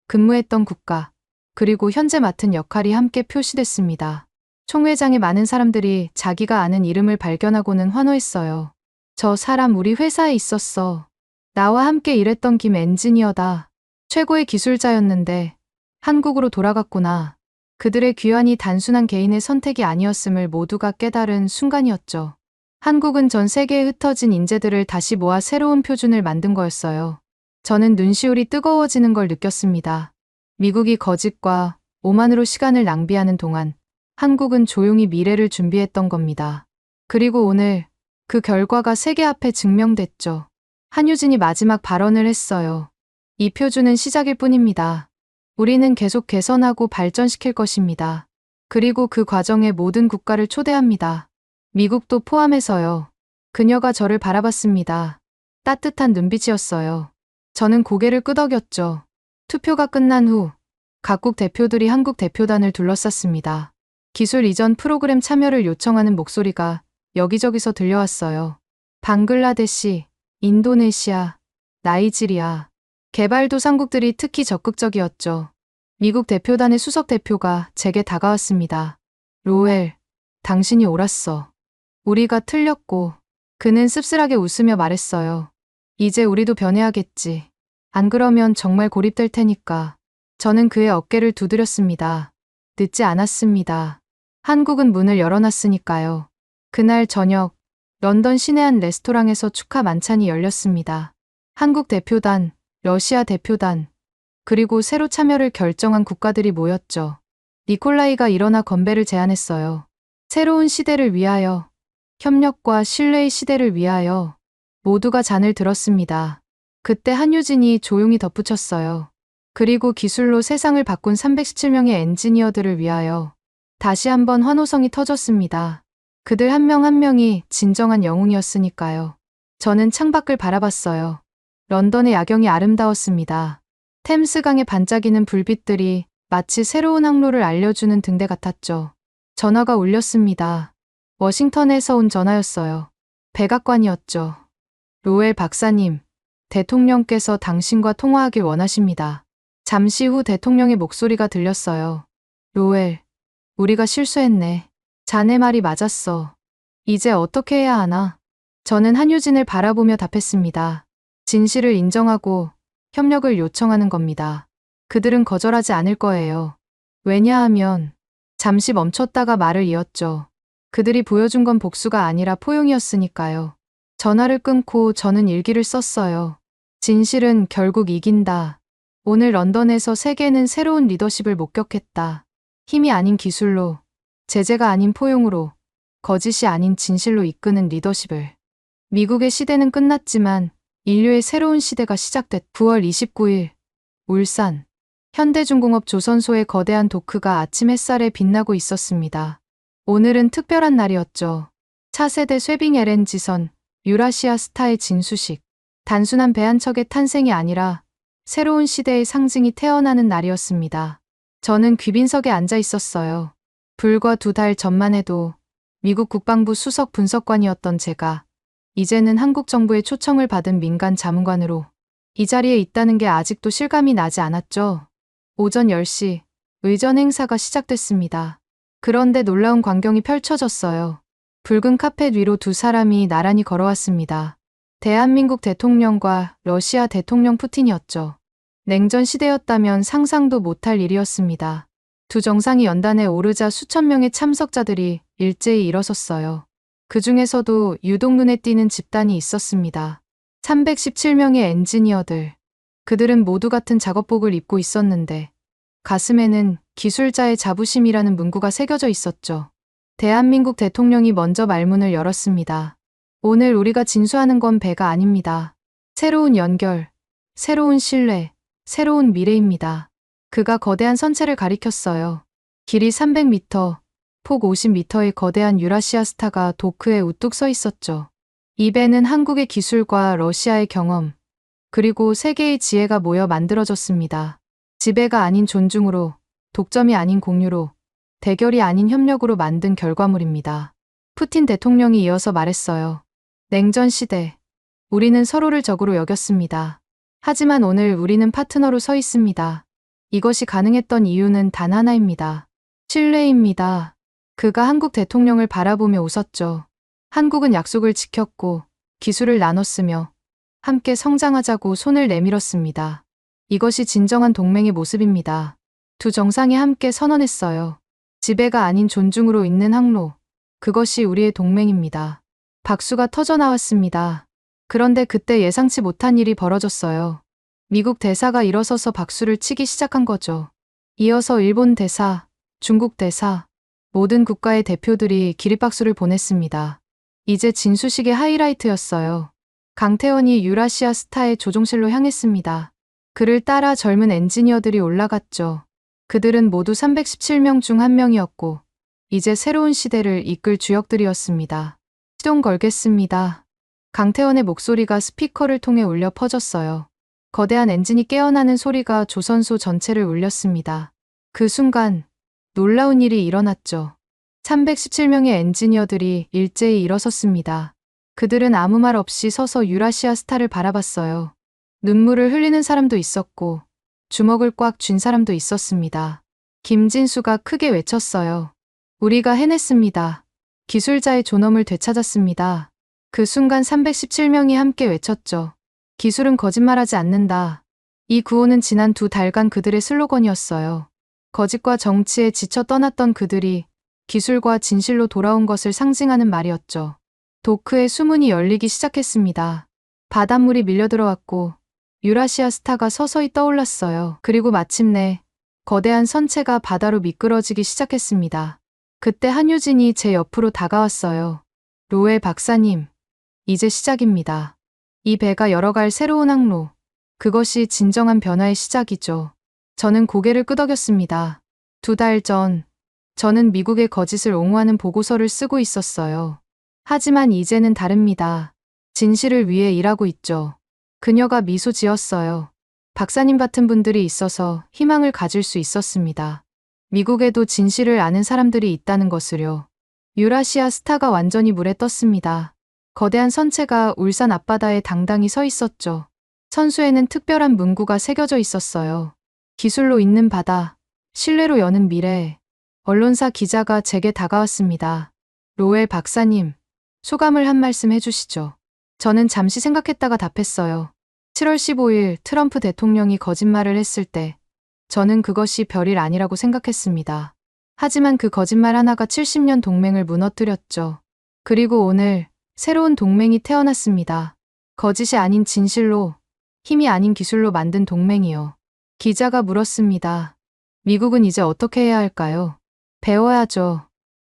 근무했던 국가, 그리고 현재 맡은 역할이 함께 표시됐습니다. 총회장의 많은 사람들이 자기가 아는 이름을 발견하고는 환호했어요. 저 사람 우리 회사에 있었어. 나와 함께 일했던 김 엔지니어다. 최고의 기술자였는데 한국으로 돌아갔구나. 그들의 귀환이 단순한 개인의 선택이 아니었음을 모두가 깨달은 순간이었죠. 한국은 전 세계에 흩어진 인재들을 다시 모아 새로운 표준을 만든 거였어요. 저는 눈시울이 뜨거워지는 걸 느꼈습니다. 미국이 거짓과 오만으로 시간을 낭비하는 동안 한국은 조용히 미래를 준비했던 겁니다. 그리고 오늘 그 결과가 세계 앞에 증명됐죠. 한유진이 마지막 발언을 했어요. 이 표준은 시작일 뿐입니다. 우리는 계속 개선하고 발전시킬 것입니다. 그리고 그 과정에 모든 국가를 초대합니다. 미국도 포함해서요. 그녀가 저를 바라봤습니다. 따뜻한 눈빛이었어요. 저는 고개를 끄덕였죠. 투표가 끝난 후 각국 대표들이 한국 대표단을 둘러쌌습니다. 기술 이전 프로그램 참여를 요청하는 목소리가 여기저기서 들려왔어요. 방글라데시, 인도네시아, 나이지리아, 개발도상국들이 특히 적극적이었죠. 미국 대표단의 수석 대표가 제게 다가왔습니다. 로엘, 당신이 옳았어. 우리가 틀렸고. 그는 씁쓸하게 웃으며 말했어요. 이제 우리도 변해야겠지. 안 그러면 정말 고립될 테니까. 저는 그의 어깨를 두드렸습니다. 늦지 않았습니다. 한국은 문을 열어놨으니까요. 그날 저녁, 런던 시내 한 레스토랑에서 축하 만찬이 열렸습니다. 한국 대표단, 러시아 대표단, 그리고 새로 참여를 결정한 국가들이 모였죠. 니콜라이가 일어나 건배를 제안했어요. 새로운 시대를 위하여, 협력과 신뢰의 시대를 위하여. 모두가 잔을 들었습니다. 그때 한유진이 조용히 덧붙였어요. 그리고 기술로 세상을 바꾼 317명의 엔지니어들을 위하여. 다시 한번 환호성이 터졌습니다. 그들 한 명 한 명이 진정한 영웅이었으니까요. 저는 창밖을 바라봤어요. 런던의 야경이 아름다웠습니다. 템스강에 반짝이는 불빛들이 마치 새로운 항로를 알려주는 등대 같았죠. 전화가 울렸습니다. 워싱턴에서 온 전화였어요. 백악관이었죠. 로엘 박사님, 대통령께서 당신과 통화하길 원하십니다. 잠시 후 대통령의 목소리가 들렸어요. 로엘, 우리가 실수했네. 자네 말이 맞았어. 이제 어떻게 해야 하나? 저는 한유진을 바라보며 답했습니다. 진실을 인정하고 협력을 요청하는 겁니다. 그들은 거절하지 않을 거예요. 왜냐하면 잠시 멈췄다가 말을 이었죠. 그들이 보여준 건 복수가 아니라 포용이었으니까요. 전화를 끊고 저는 일기를 썼어요. 진실은 결국 이긴다. 오늘 런던에서 세계는 새로운 리더십을 목격했다. 힘이 아닌 기술로, 제재가 아닌 포용으로, 거짓이 아닌 진실로 이끄는 리더십을. 미국의 시대는 끝났지만 인류의 새로운 시대가 시작됐. 9월 29일, 울산. 현대중공업 조선소의 거대한 도크가 아침 햇살에 빛나고 있었습니다. 오늘은 특별한 날이었죠. 차세대 쇠빙 LNG선, 유라시아 스타의 진수식. 단순한 배 한 척의 탄생이 아니라 새로운 시대의 상징이 태어나는 날이었습니다. 저는 귀빈석에 앉아 있었어요. 불과 2달 전만 해도 미국 국방부 수석 분석관이었던 제가 이제는 한국 정부의 초청을 받은 민간 자문관으로 이 자리에 있다는 게 아직도 실감이 나지 않았죠. 오전 10시 의전 행사가 시작됐습니다. 그런데 놀라운 광경이 펼쳐졌어요. 붉은 카펫 위로 2사람이 나란히 걸어왔습니다. 대한민국 대통령과 러시아 대통령 푸틴이었죠. 냉전 시대였다면 상상도 못할 일이었습니다. 두 정상이 연단에 오르자 수천 명의 참석자들이 일제히 일어섰어요. 그 중에서도 유독 눈에 띄는 집단이 있었습니다. 317명의 엔지니어들. 그들은 모두 같은 작업복을 입고 있었는데 가슴에는 기술자의 자부심이라는 문구가 새겨져 있었죠. 대한민국 대통령이 먼저 말문을 열었습니다. 오늘 우리가 진수하는 건 배가 아닙니다. 새로운 연결, 새로운 신뢰, 새로운 미래입니다. 그가 거대한 선체를 가리켰어요. 길이 300m, 폭 50m의 거대한 유라시아 스타가 도크에 우뚝 서 있었죠. 이 배는 한국의 기술과 러시아의 경험, 그리고 세계의 지혜가 모여 만들어졌습니다. 지배가 아닌 존중으로, 독점이 아닌 공유로, 대결이 아닌 협력으로 만든 결과물입니다. 푸틴 대통령이 이어서 말했어요. 냉전 시대, 우리는 서로를 적으로 여겼습니다. 하지만 오늘 우리는 파트너로 서 있습니다. 이것이 가능했던 이유는 단 하나입니다. 신뢰입니다. 그가 한국 대통령을 바라보며 웃었죠. 한국은 약속을 지켰고 기술을 나눴으며 함께 성장하자고 손을 내밀었습니다. 이것이 진정한 동맹의 모습입니다. 두 정상이 함께 선언했어요. 지배가 아닌 존중으로 잇는 항로. 그것이 우리의 동맹입니다. 박수가 터져 나왔습니다. 그런데 그때 예상치 못한 일이 벌어졌어요. 미국 대사가 일어서서 박수를 치기 시작한 거죠. 이어서 일본 대사, 중국 대사, 모든 국가의 대표들이 기립박수를 보냈습니다. 이제 진수식의 하이라이트였어요. 강태원이 유라시아 스타의 조종실로 향했습니다. 그를 따라 젊은 엔지니어들이 올라갔죠. 그들은 모두 317명 중 한 명이었고 이제 새로운 시대를 이끌 주역들이었습니다. 시동 걸겠습니다. 강태원의 목소리가 스피커를 통해 울려 퍼졌어요. 거대한 엔진이 깨어나는 소리가 조선소 전체를 울렸습니다. 그 순간 놀라운 일이 일어났죠. 317명의 엔지니어들이 일제히 일어섰습니다. 그들은 아무 말 없이 서서 유라시아 스타를 바라봤어요. 눈물을 흘리는 사람도 있었고 주먹을 꽉 쥔 사람도 있었습니다. 김진수가 크게 외쳤어요. 우리가 해냈습니다. 기술자의 존엄을 되찾았습니다. 그 순간 317명이 함께 외쳤죠. 기술은 거짓말하지 않는다. 이 구호는 지난 2달간 그들의 슬로건이었어요. 거짓과 정치에 지쳐 떠났던 그들이 기술과 진실로 돌아온 것을 상징하는 말이었죠. 도크의 수문이 열리기 시작했습니다. 바닷물이 밀려들어왔고 유라시아 스타가 서서히 떠올랐어요. 그리고 마침내 거대한 선체가 바다로 미끄러지기 시작했습니다. 그때 한유진이 제 옆으로 다가왔어요. 로에 박사님, 이제 시작입니다. 이 배가 열어갈 새로운 항로, 그것이 진정한 변화의 시작이죠. 저는 고개를 끄덕였습니다. 2달 전, 저는 미국의 거짓을 옹호하는 보고서를 쓰고 있었어요. 하지만 이제는 다릅니다. 진실을 위해 일하고 있죠. 그녀가 미소 지었어요. 박사님 같은 분들이 있어서 희망을 가질 수 있었습니다. 미국에도 진실을 아는 사람들이 있다는 것을요. 유라시아 스타가 완전히 물에 떴습니다. 거대한 선체가 울산 앞바다에 당당히 서 있었죠. 선수에는 특별한 문구가 새겨져 있었어요. 기술로 잇는 바다, 신뢰로 여는 미래. 언론사 기자가 제게 다가왔습니다. 로엘 박사님, 소감을 한 말씀 해주시죠. 저는 잠시 생각했다가 답했어요. 7월 15일 트럼프 대통령이 거짓말을 했을 때 저는 그것이 별일 아니라고 생각했습니다. 하지만 그 거짓말 하나가 70년 동맹을 무너뜨렸죠. 그리고 오늘 새로운 동맹이 태어났습니다. 거짓이 아닌 진실로, 힘이 아닌 기술로 만든 동맹이요. 기자가 물었습니다. 미국은 이제 어떻게 해야 할까요? 배워야죠.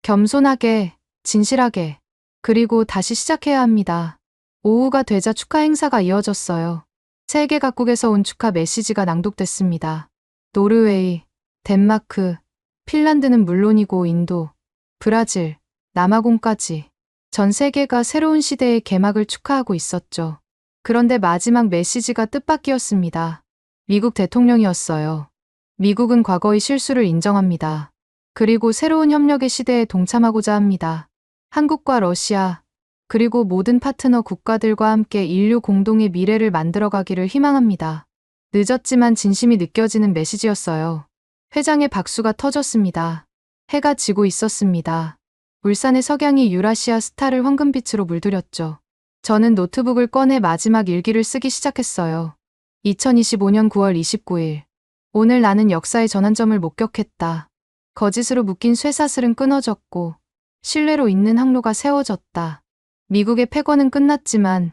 겸손하게, 진실하게. 그리고 다시 시작해야 합니다. 오후가 되자 축하 행사가 이어졌어요. 세계 각국에서 온 축하 메시지가 낭독됐습니다. 노르웨이, 덴마크, 핀란드는 물론이고 인도, 브라질, 남아공까지 전 세계가 새로운 시대의 개막을 축하하고 있었죠. 그런데 마지막 메시지가 뜻밖이었습니다. 미국 대통령이었어요. 미국은 과거의 실수를 인정합니다. 그리고 새로운 협력의 시대에 동참하고자 합니다. 한국과 러시아, 그리고 모든 파트너 국가들과 함께 인류 공동의 미래를 만들어가기를 희망합니다. 늦었지만 진심이 느껴지는 메시지였어요. 회장의 박수가 터졌습니다. 해가 지고 있었습니다. 울산의 석양이 유라시아 스타를 황금빛으로 물들였죠. 저는 노트북을 꺼내 마지막 일기를 쓰기 시작했어요. 2025년 9월 29일. 오늘 나는 역사의 전환점을 목격했다. 거짓으로 묶인 쇠사슬은 끊어졌고 신뢰로 잇는 항로가 세워졌다. 미국의 패권은 끝났지만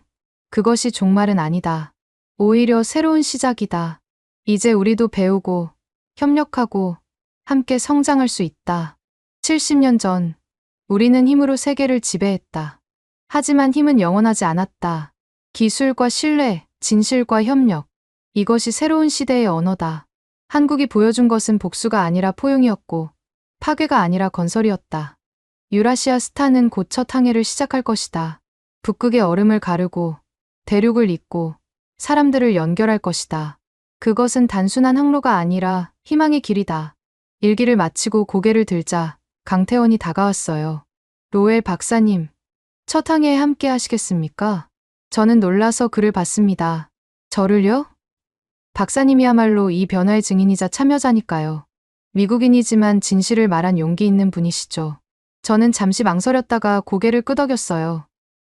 그것이 종말은 아니다. 오히려 새로운 시작이다. 이제 우리도 배우고 협력하고 함께 성장할 수 있다. 70년 전 우리는 힘으로 세계를 지배했다. 하지만 힘은 영원하지 않았다. 기술과 신뢰, 진실과 협력. 이것이 새로운 시대의 언어다. 한국이 보여준 것은 복수가 아니라 포용이었고 파괴가 아니라 건설이었다. 유라시아 스타는 곧 첫 항해를 시작할 것이다. 북극의 얼음을 가르고 대륙을 잇고 사람들을 연결할 것이다. 그것은 단순한 항로가 아니라 희망의 길이다. 일기를 마치고 고개를 들자 강태원이 다가왔어요. 로엘 박사님, 첫 항해에 함께 하시겠습니까? 저는 놀라서 그를 봤습니다. 저를요? 박사님이야말로 이 변화의 증인이자 참여자니까요. 미국인이지만 진실을 말한 용기 있는 분이시죠. 저는 잠시 망설였다가 고개를 끄덕였어요.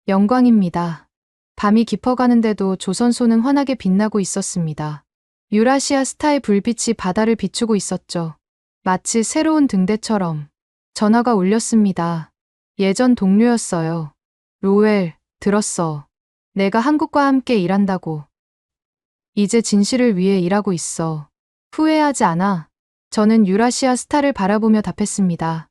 영광입니다. 밤이 깊어가는데도 조선소는 환하게 빛나고 있었습니다. 유라시아 스타의 불빛이 바다를 비추고 있었죠. 마치 새로운 등대처럼. 전화가 울렸습니다. 예전 동료였어요. 로엘, 들었어. 내가 한국과 함께 일한다고. 이제 진실을 위해 일하고 있어. 후회하지 않아. 저는 유라시아 스타를 바라보며 답했습니다.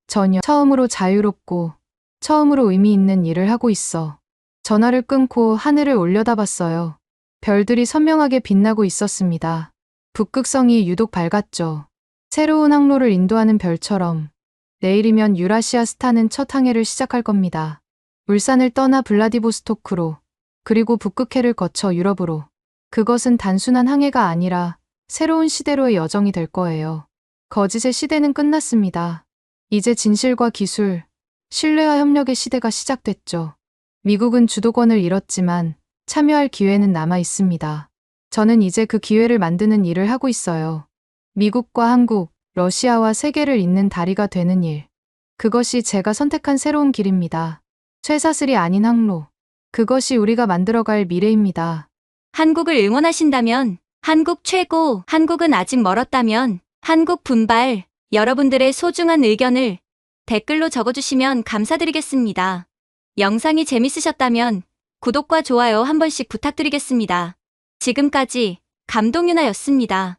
전혀. 처음으로 자유롭고 처음으로 의미 있는 일을 하고 있어. 전화를 끊고 하늘을 올려다봤어요. 별들이 선명하게 빛나고 있었습니다. 북극성이 유독 밝았죠. 새로운 항로를 인도하는 별처럼. 내일이면 유라시아 스타는 첫 항해를 시작할 겁니다. 울산을 떠나 블라디보스토크로, 그리고 북극해를 거쳐 유럽으로. 그것은 단순한 항해가 아니라 새로운 시대로의 여정이 될 거예요. 거짓의 시대는 끝났습니다. 이제 진실과 기술, 신뢰와 협력의 시대가 시작됐죠. 미국은 주도권을 잃었지만 참여할 기회는 남아 있습니다. 저는 이제 그 기회를 만드는 일을 하고 있어요. 미국과 한국, 러시아와 세계를 잇는 다리가 되는 일. 그것이 제가 선택한 새로운 길입니다. 쇠사슬이 아닌 항로. 그것이 우리가 만들어갈 미래입니다. 한국을 응원하신다면, 한국 최고, 한국은 아직 멀었다면, 한국 분발, 여러분들의 소중한 의견을 댓글로 적어주시면 감사드리겠습니다. 영상이 재밌으셨다면 구독과 좋아요 한 번씩 부탁드리겠습니다. 지금까지 감동유나였습니다.